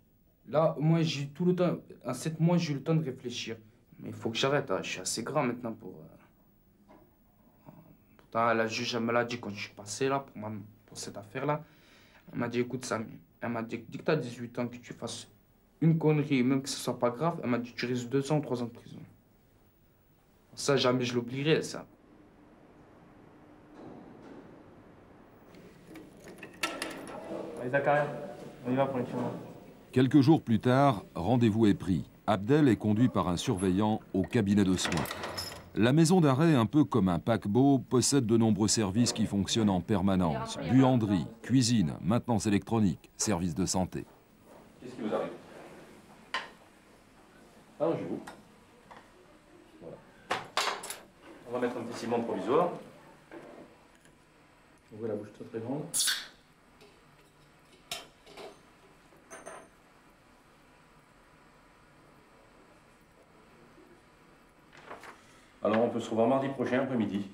Là, moi, j'ai eu tout le temps, en 7 mois, j'ai eu le temps de réfléchir. Mais il faut que j'arrête, hein. Je suis assez grand maintenant pour... Pourtant, la juge, elle me l'a dit quand je suis passé là, pour cette affaire-là. Elle m'a dit, écoute, Samy, elle m'a dit, dès que tu as 18 ans, que tu fasses une connerie, même que ce soit pas grave, elle m'a dit, tu risques 2 ans ou 3 ans de prison. Ça, jamais je l'oublierai, ça. Allez, Zakaria, on y va pour les tournois. Quelques jours plus tard, rendez-vous est pris. Abdel est conduit par un surveillant au cabinet de soins. La maison d'arrêt, un peu comme un paquebot, possède de nombreux services qui fonctionnent en permanence. Buanderie, cuisine, maintenance électronique, services de santé. Qu'est-ce qui vous arrive? Allongez-vous. Voilà. On va mettre un petit ciment provisoire. Ouvrez la bouche très très grande. Alors on peut se revoir mardi prochain après-midi.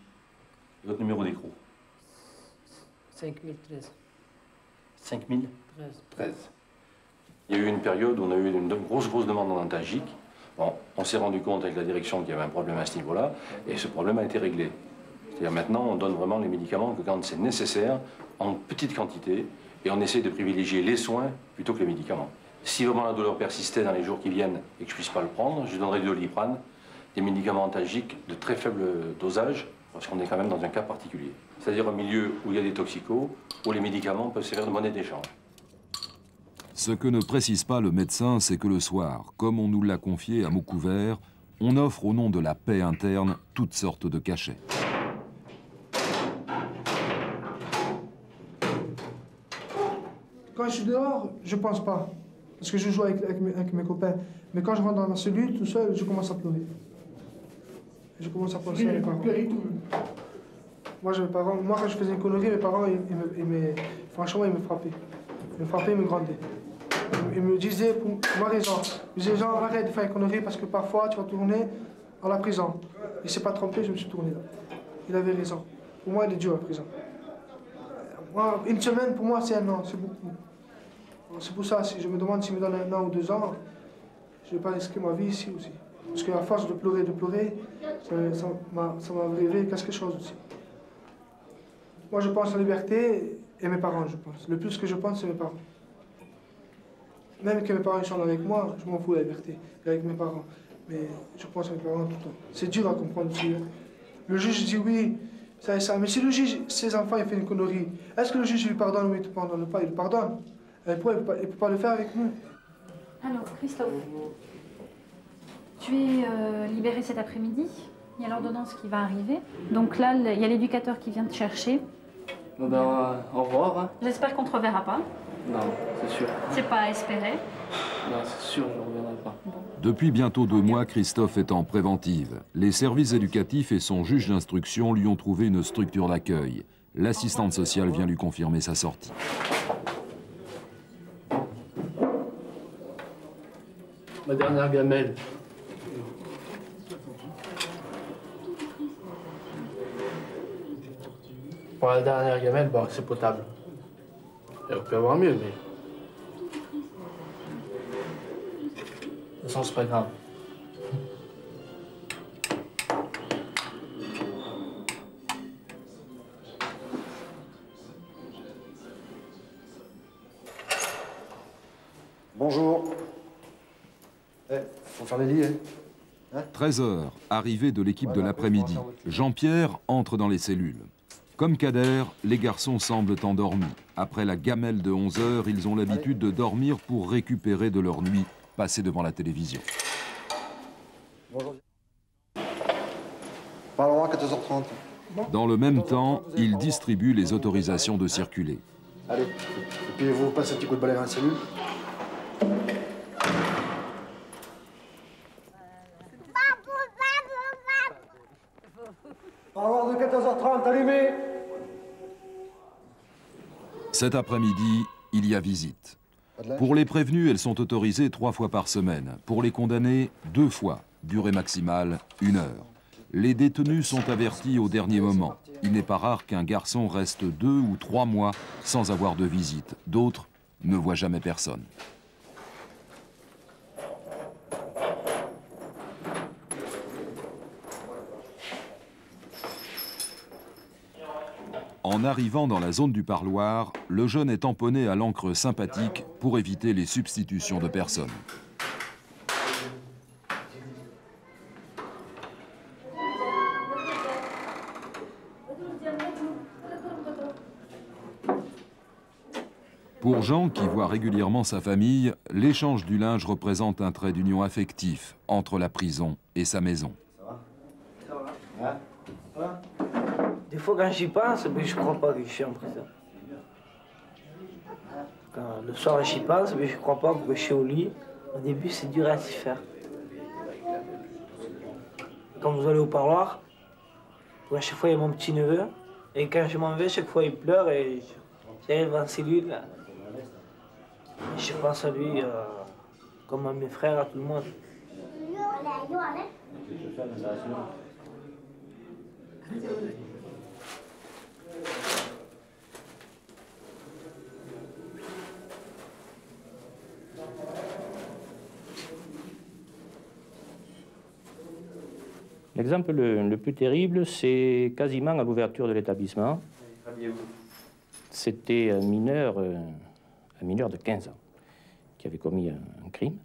Votre numéro d'écrou. 5013. 5013. Il y a eu une période où on a eu une grosse demande en antalgique. Bon, on s'est rendu compte avec la direction qu'il y avait un problème à ce niveau-là, et ce problème a été réglé. C'est-à-dire maintenant, on donne vraiment les médicaments que quand c'est nécessaire, en petite quantité, et on essaie de privilégier les soins plutôt que les médicaments. Si vraiment la douleur persistait dans les jours qui viennent et que je ne puisse pas le prendre, je donnerai du Doliprane, des médicaments antalgiques de très faible dosage, parce qu'on est quand même dans un cas particulier. C'est-à-dire un milieu où il y a des toxicos, où les médicaments peuvent servir de monnaie d'échange. Ce que ne précise pas le médecin, c'est que le soir, comme on nous l'a confié à mots couverts, on offre au nom de la paix interne toutes sortes de cachets. Quand je suis dehors, je pense pas. Parce que je joue avec mes copains. Mais quand je rentre dans ma cellule, tout seul, je commence à pleurer. Je commence à penser à mes parents. Moi, quand je faisais une connerie, mes parents, franchement, ils me frappaient. Ils me frappaient, ils me grondaient. Ils me disaient, pour ma raison, ils me disaient, genre, arrête de faire une connerie parce que parfois, tu vas tourner à la prison. Il ne s'est pas trompé, je me suis tourné là. Il avait raison. Pour moi, il est dur la prison. Moi, une semaine, pour moi, c'est un an, c'est beaucoup. C'est pour ça, si je me demande s'il me donne 1 an ou 2 ans, je ne vais pas risquer ma vie ici aussi. Parce qu'à force de pleurer, ça m'a rêvé quelque chose aussi. Moi, je pense à la liberté et mes parents, je pense. Le plus que je pense, c'est mes parents. Même que mes parents sont avec moi, je m'en fous de la liberté, avec mes parents. Mais je pense à mes parents tout le temps. C'est dur à comprendre aussi. Le juge dit oui, ça et ça. Mais si le juge, ses enfants, il fait une connerie, est-ce que le juge lui pardonne ou il ne pardonne pas? Il le pardonne. Et pourquoi il ne peut pas le faire avec nous? Alors, Christophe, tu es libéré cet après-midi. Il y a l'ordonnance qui va arriver. Donc là, il y a l'éducateur qui vient te chercher. Bon ben, au revoir. Hein. J'espère qu'on ne te reverra pas. Non, c'est sûr. C'est pas à espérer. Non, c'est sûr, je ne reviendrai pas. Depuis bientôt 2 mois, Christophe est en préventive. Les services éducatifs et son juge d'instruction lui ont trouvé une structure d'accueil. L'assistante sociale vient lui confirmer sa sortie. Ma dernière gamelle. Pour la dernière gamelle, bon, c'est potable. Et on peut avoir mieux, mais... De toute façon, c'est pas grave. Bonjour. Faut faire les lits, hein? 13h, arrivée de l'équipe de l'après-midi. Jean-Pierre entre dans les cellules. Comme Kader, les garçons semblent endormis. Après la gamelle de 11h, ils ont l'habitude de dormir pour récupérer de leur nuit passée devant la télévision. Bonjour. Parlons à 14h30. Dans le même temps, ils distribuent les autorisations de circuler. Allez, et puis vous passez un petit coup de balai dans la cellule. Parloir de 14h30, allumé. Cet après-midi, il y a visite. Pour les prévenus, elles sont autorisées 3 fois par semaine. Pour les condamnés, 2 fois. Durée maximale, 1 heure. Les détenus sont avertis au dernier moment. Il n'est pas rare qu'un garçon reste 2 ou 3 mois sans avoir de visite. D'autres ne voient jamais personne. En arrivant dans la zone du parloir, le jeune est tamponné à l'encre sympathique pour éviter les substitutions de personnes. Pour Jean, qui voit régulièrement sa famille, l'échange du linge représente un trait d'union affectif entre la prison et sa maison. Des fois, quand j'y pense, mais je ne crois pas que je suis en prison. Quand le soir, j'y pense, mais je ne crois pas que je suis au lit. Au début, c'est dur à s'y faire. Quand vous allez au parloir, à chaque fois, il y a mon petit-neveu. Et quand je m'en vais, chaque fois, il pleure et j'arrive en cellule. Je pense à lui comme à mes frères, à tout le monde. L'exemple le plus terrible, c'est quasiment à l'ouverture de l'établissement. C'était un mineur de 15 ans qui avait commis un crime.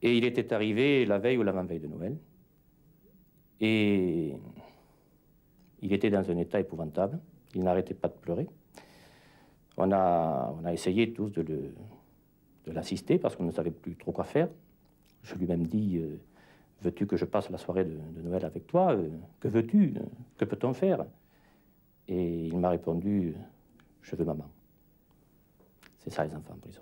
Et il était arrivé la veille ou l'avant-veille de Noël. Et il était dans un état épouvantable. Il n'arrêtait pas de pleurer. On a essayé tous de l'assister parce qu'on ne savait plus trop quoi faire. Je lui ai même dit... veux-tu que je passe la soirée de Noël avec toi? Que veux-tu? Que peut-on faire? Et il m'a répondu, je veux maman. C'est ça les enfants en prison.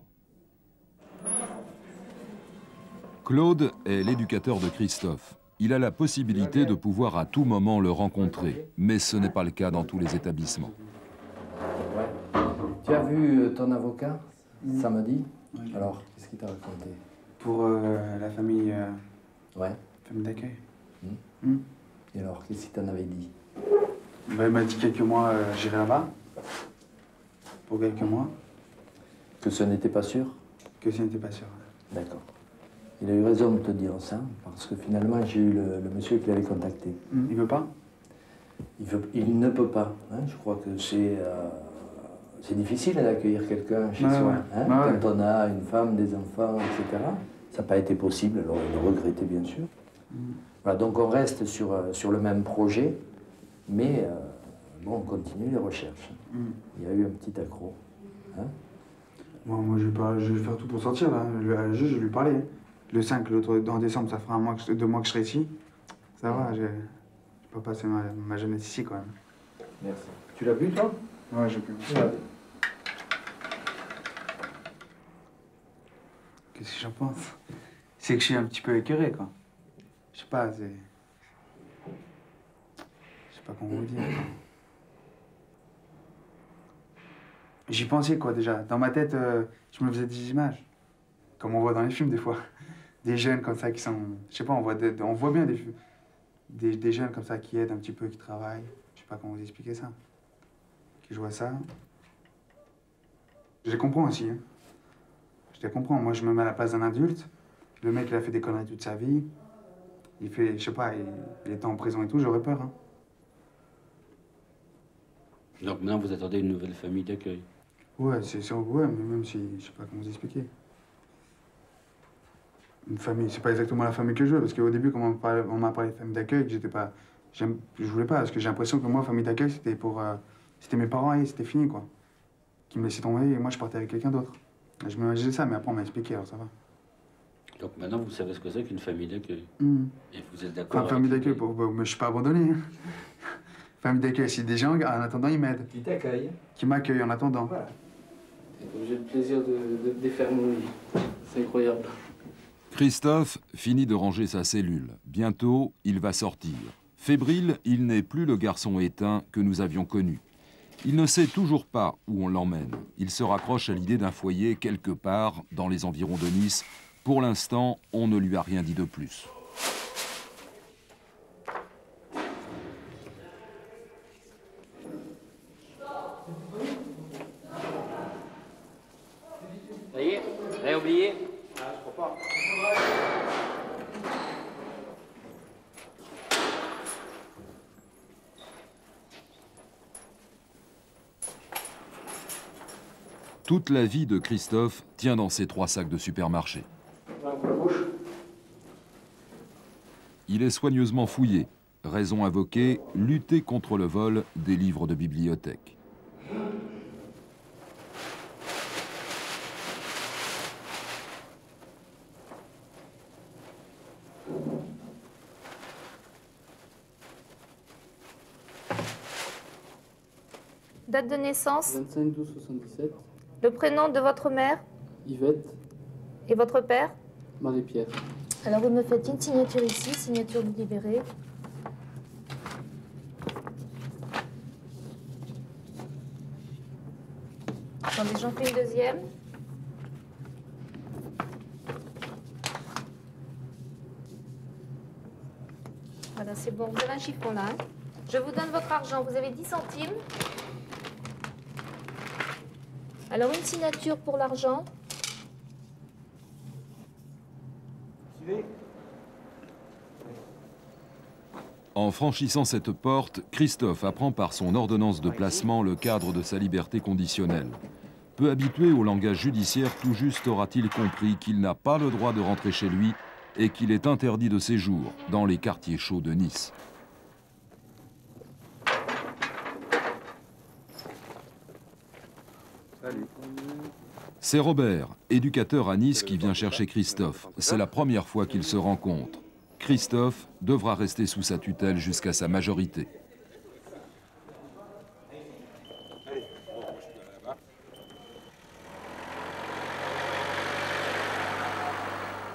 Claude est l'éducateur de Christophe. Il a la possibilité de pouvoir à tout moment le rencontrer, mais ce n'est pas le cas dans tous les établissements. Tu as vu ton avocat samedi? Alors, qu'est-ce qu'il t'a raconté? Pour la famille... Ouais. Famille d'accueil. Et alors, qu'est-ce qu'il t'en avait dit? Bah, il m'a dit quelques mois, j'irai là-bas. Pour quelques mois. Que ce n'était pas sûr? Que ce n'était pas sûr. D'accord. Il a eu raison de te dire ça, parce que finalement, j'ai eu le monsieur qui l'avait contacté. Il veut pas? Il ne peut pas. Hein. Je crois que c'est difficile d'accueillir quelqu'un chez soi. Hein, quand on a une femme, des enfants, etc. Ça n'a pas été possible, alors il le regrettait bien sûr. Voilà, donc on reste sur le même projet, mais bon, on continue les recherches. Il y a eu un petit accro. Hein. Moi je vais faire tout pour sortir. Là. Le juge, je lui parlais. Le 5, en décembre, ça fera 2 mois que je serai ici. Ça va, je vais pas passer ma jeunesse ici quand même. Merci. Tu l'as bu, toi? Ouais, j'ai bu. Ouais. Qu'est-ce que j'en pense? C'est que je suis un petit peu écœuré, quoi. Je sais pas, c'est... Je sais pas comment vous dire. J'y pensais, quoi, déjà. Dans ma tête, je me faisais des images. Comme on voit dans les films, des fois. Des jeunes comme ça qui sont... Je sais pas, on voit bien des jeunes comme ça qui aident un petit peu, qui travaillent. Je sais pas comment vous expliquer ça. Qui jouent à ça. Je les comprends aussi, hein. Je les comprends. Moi, je me mets à la place d'un adulte. Le mec, il a fait des conneries toute sa vie. Il fait, je sais pas, il était en prison et tout, j'aurais peur. Hein. Donc maintenant, vous attendez une nouvelle famille d'accueil? Ouais, ouais, mais même si, je sais pas comment vous expliquer. Une famille, c'est pas exactement la famille que je veux, parce qu'au début, quand on m'a parlé de famille d'accueil, je voulais pas, parce que j'ai l'impression que moi, famille d'accueil, c'était pour, c'était mes parents et c'était fini, quoi. Qui me laissaient tomber et moi, je partais avec quelqu'un d'autre. Je m'imaginais ça, mais après, on m'a expliqué, alors ça va. Donc maintenant, vous savez ce que c'est qu'une famille d'accueil. Et vous êtes d'accord? Enfin, famille d'accueil, mais je suis pas abandonné. Hein. Famille d'accueil, c'est des gens, en attendant, ils m'aident. Qui t'accueillent. Qui m'accueillent en attendant. Voilà. J'ai le plaisir de défaire mon lit. C'est incroyable. Christophe finit de ranger sa cellule. Bientôt, il va sortir. Fébrile, il n'est plus le garçon éteint que nous avions connu. Il ne sait toujours pas où on l'emmène. Il se raccroche à l'idée d'un foyer quelque part dans les environs de Nice. Pour l'instant, on ne lui a rien dit de plus. Ça y est, rien oublié? Ah, je crois pas. Toute la vie de Christophe tient dans ses 3 sacs de supermarché. Il est soigneusement fouillé. Raison invoquée, lutter contre le vol des livres de bibliothèque. Date de naissance? 25/12/77. Le prénom de votre mère? Yvette. Et votre père? Marie-Pierre. Alors vous me faites une signature ici, signature du libéré. Attendez, j'en fais une deuxième. Voilà, c'est bon. Vous avez un chiffon là. Hein. Je vous donne votre argent. Vous avez 10 centimes. Alors, une signature pour l'argent. En franchissant cette porte, Christophe apprend par son ordonnance de placement le cadre de sa liberté conditionnelle. Peu habitué au langage judiciaire, tout juste aura-t-il compris qu'il n'a pas le droit de rentrer chez lui et qu'il est interdit de séjour dans les quartiers chauds de Nice. C'est Robert, éducateur à Nice, qui vient chercher Christophe. C'est la première fois qu'ils se rencontrent. Christophe devra rester sous sa tutelle jusqu'à sa majorité.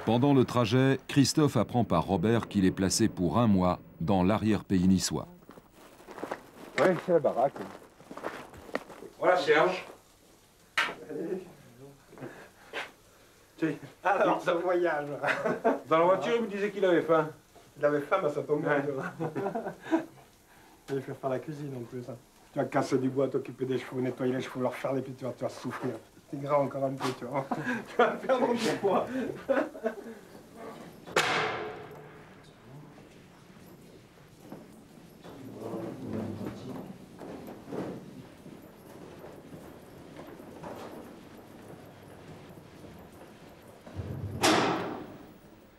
Pendant le trajet, Christophe apprend par Robert qu'il est placé pour 1 mois dans l'arrière-pays niçois. Oui, c'est la baraque. Voilà Serge. Alors, ça voyage. Dans la voiture, il me disait qu'il avait faim. Il avait faim, mais ça tombe bien. Il faut faire la cuisine en plus. Tu vas casser du bois, t'occuper des chevaux, nettoyer les chevaux, leur faire les pieds, tu vas souffrir. T'es gras encore un peu, tu vois. Tu vas perdre du poids.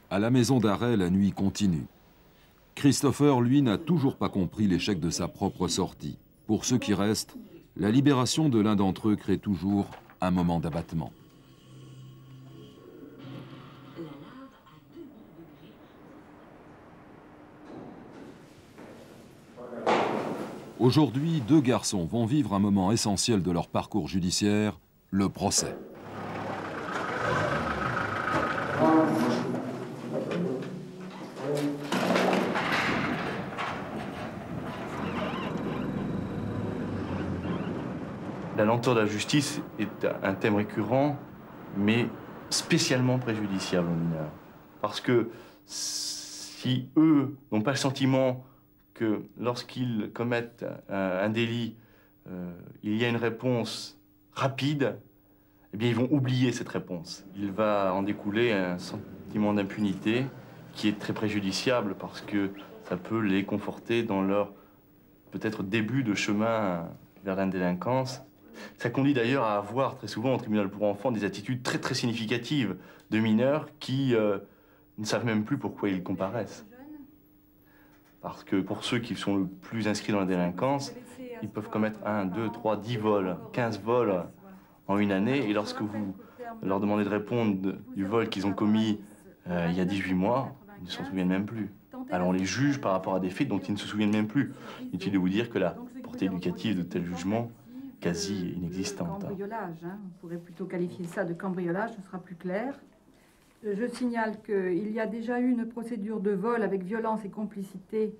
À la maison d'arrêt, la nuit continue. Christopher, lui, n'a toujours pas compris l'échec de sa propre sortie. Pour ceux qui restent, la libération de l'un d'entre eux crée toujours un moment d'abattement. Aujourd'hui, 2 garçons vont vivre un moment essentiel de leur parcours judiciaire, le procès. La lenteur de la justice est un thème récurrent, mais spécialement préjudiciable aux mineurs. Parce que si eux n'ont pas le sentiment que lorsqu'ils commettent un délit, il y a une réponse rapide, eh bien ils vont oublier cette réponse. Il va en découler un sentiment d'impunité qui est très préjudiciable parce que ça peut les conforter dans leur peut-être début de chemin vers la délinquance. Ça conduit d'ailleurs à avoir très souvent au tribunal pour enfants des attitudes très significatives de mineurs qui ne savent même plus pourquoi ils comparaissent. Parce que pour ceux qui sont le plus inscrits dans la délinquance, ils peuvent commettre 1, 2, 3, 10 vols, 15 vols en une année. Et lorsque vous leur demandez de répondre du vol qu'ils ont commis il y a 18 mois, ils ne s'en souviennent même plus. Alors on les juge par rapport à des faits dont ils ne se souviennent même plus. Inutile de vous dire que la portée éducative de tels jugements quasi inexistante. Cambriolage, hein. On pourrait plutôt qualifier ça de cambriolage, ce sera plus clair. Je signale qu'il y a déjà eu une procédure de vol avec violence et complicité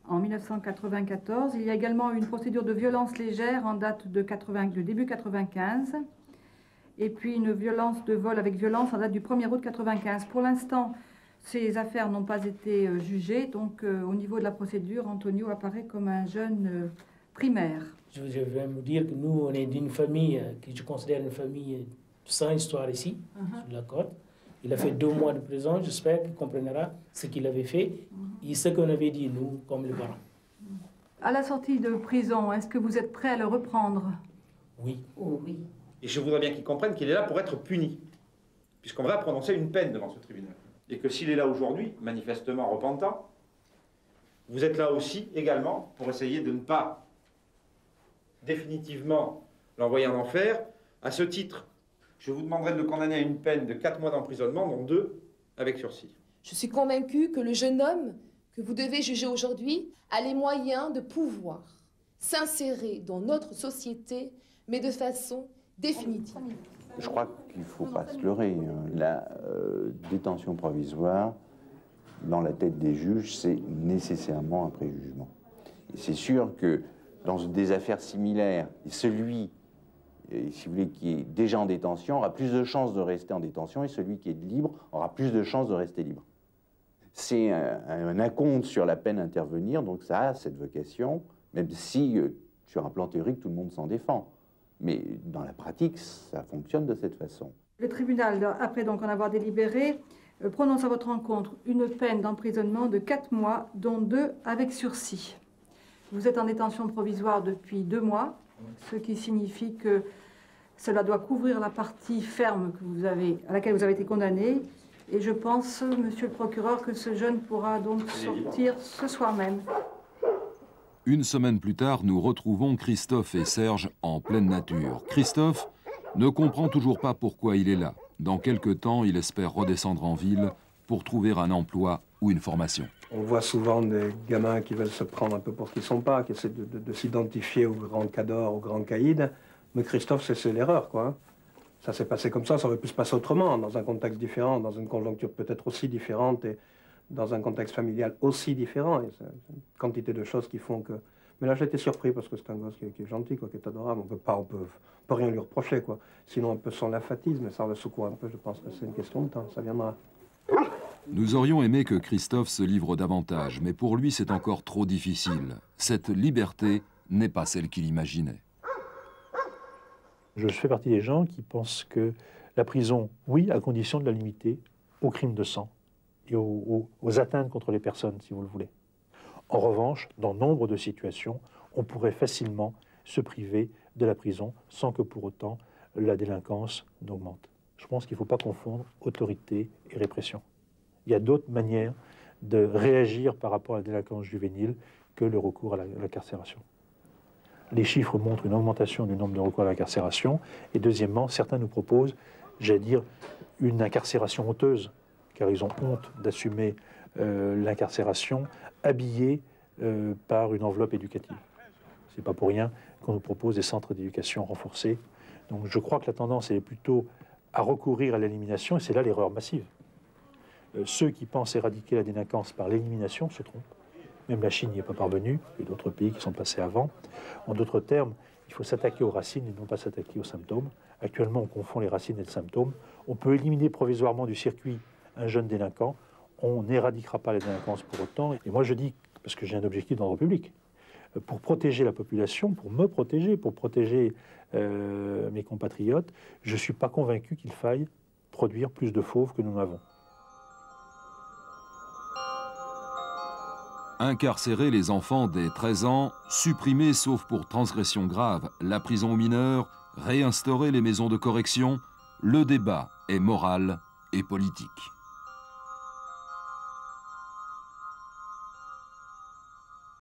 en 1994. Il y a également une procédure de violence légère en date de début 95. Et puis une violence de vol avec violence en date du 1er août 95. Pour l'instant, ces affaires n'ont pas été jugées. Donc au niveau de la procédure, Antonio apparaît comme un jeune primaire. Je vais vous dire que nous, on est d'une famille que je considère une famille sans histoire ici, sur la côte. Il a fait 2 mois de prison, j'espère qu'il comprendra ce qu'il avait fait et ce qu'on avait dit, nous, comme les parents. À la sortie de prison, est-ce que vous êtes prêt à le reprendre? Oui. Oh, oui. Et je voudrais bien qu'il comprenne qu'il est là pour être puni, puisqu'on va prononcer une peine devant ce tribunal. Et que s'il est là aujourd'hui, manifestement repentant, vous êtes là aussi également pour essayer de ne pas définitivement l'envoyer en enfer. À ce titre, je vous demanderai de le condamner à une peine de 4 mois d'emprisonnement, dont 2 avec sursis. Je suis convaincue que le jeune homme que vous devez juger aujourd'hui a les moyens de pouvoir s'insérer dans notre société, mais de façon définitive. Je crois qu'il ne faut pas se leurrer. La détention provisoire, dans la tête des juges, c'est nécessairement un préjugement. Et c'est sûr que dans des affaires similaires, celui, si vous voulez, qui est déjà en détention aura plus de chances de rester en détention et celui qui est libre aura plus de chances de rester libre. c'est un acompte sur la peine à intervenir, donc ça a cette vocation, même si sur un plan théorique, tout le monde s'en défend. Mais dans la pratique, ça fonctionne de cette façon. Le tribunal, après donc en avoir délibéré, prononce à votre encontre une peine d'emprisonnement de 4 mois, dont 2 avec sursis. Vous êtes en détention provisoire depuis 2 mois, ce qui signifie que cela doit couvrir la partie ferme à laquelle vous avez été condamné. Et je pense, monsieur le procureur, que ce jeune pourra donc sortir ce soir même. Une semaine plus tard, nous retrouvons Christophe et Serge en pleine nature. Christophe ne comprend toujours pas pourquoi il est là. Dans quelque temps, il espère redescendre en ville pour trouver un emploi ou une formation. On voit souvent des gamins qui veulent se prendre un peu pour ce qu'ils ne sont pas, qui essaient de s'identifier aux grands cadors, aux grands caïds. Mais Christophe, c'est l'erreur, quoi. Ça s'est passé comme ça aurait pu se passer autrement, dans un contexte différent, dans une conjoncture peut-être aussi différente et dans un contexte familial aussi différent. Et c'est une quantité de choses qui font que... Mais là, j'ai été surpris parce que c'est un gosse qui est gentil, quoi, qui est adorable. On peut rien lui reprocher, quoi. Sinon, un peu son lymphatisme, ça le secoue un peu. Je pense que c'est une question de temps, ça viendra. Nous aurions aimé que Christophe se livre davantage, mais pour lui, c'est encore trop difficile. Cette liberté n'est pas celle qu'il imaginait. Je fais partie des gens qui pensent que la prison, oui, à condition de la limiter aux crimes de sang et aux atteintes contre les personnes, si vous le voulez. En revanche, dans nombre de situations, on pourrait facilement se priver de la prison sans que pour autant la délinquance n'augmente. Je pense qu'il ne faut pas confondre autorité et répression. Il y a d'autres manières de réagir par rapport à la délinquance juvénile que le recours à l'incarcération. Les chiffres montrent une augmentation du nombre de recours à l'incarcération. Et deuxièmement, certains nous proposent, j'allais dire, une incarcération honteuse, car ils ont honte d'assumer l'incarcération habillée par une enveloppe éducative. Ce n'est pas pour rien qu'on nous propose des centres d'éducation renforcés. Donc je crois que la tendance est plutôt à recourir à l'élimination, et c'est là l'erreur massive. Ceux qui pensent éradiquer la délinquance par l'élimination se trompent. Même la Chine n'y est pas parvenue, et d'autres pays qui sont passés avant. En d'autres termes, il faut s'attaquer aux racines et non pas s'attaquer aux symptômes. Actuellement, on confond les racines et le symptôme. On peut éliminer provisoirement du circuit un jeune délinquant. On n'éradiquera pas la délinquance pour autant. Et moi, je dis, parce que j'ai un objectif d'ordre public, pour protéger la population, pour me protéger, pour protéger mes compatriotes, je ne suis pas convaincu qu'il faille produire plus de fauves que nous n'avons. Incarcérer les enfants dès 13 ans, supprimer sauf pour transgression grave la prison aux mineurs, réinstaurer les maisons de correction, le débat est moral et politique.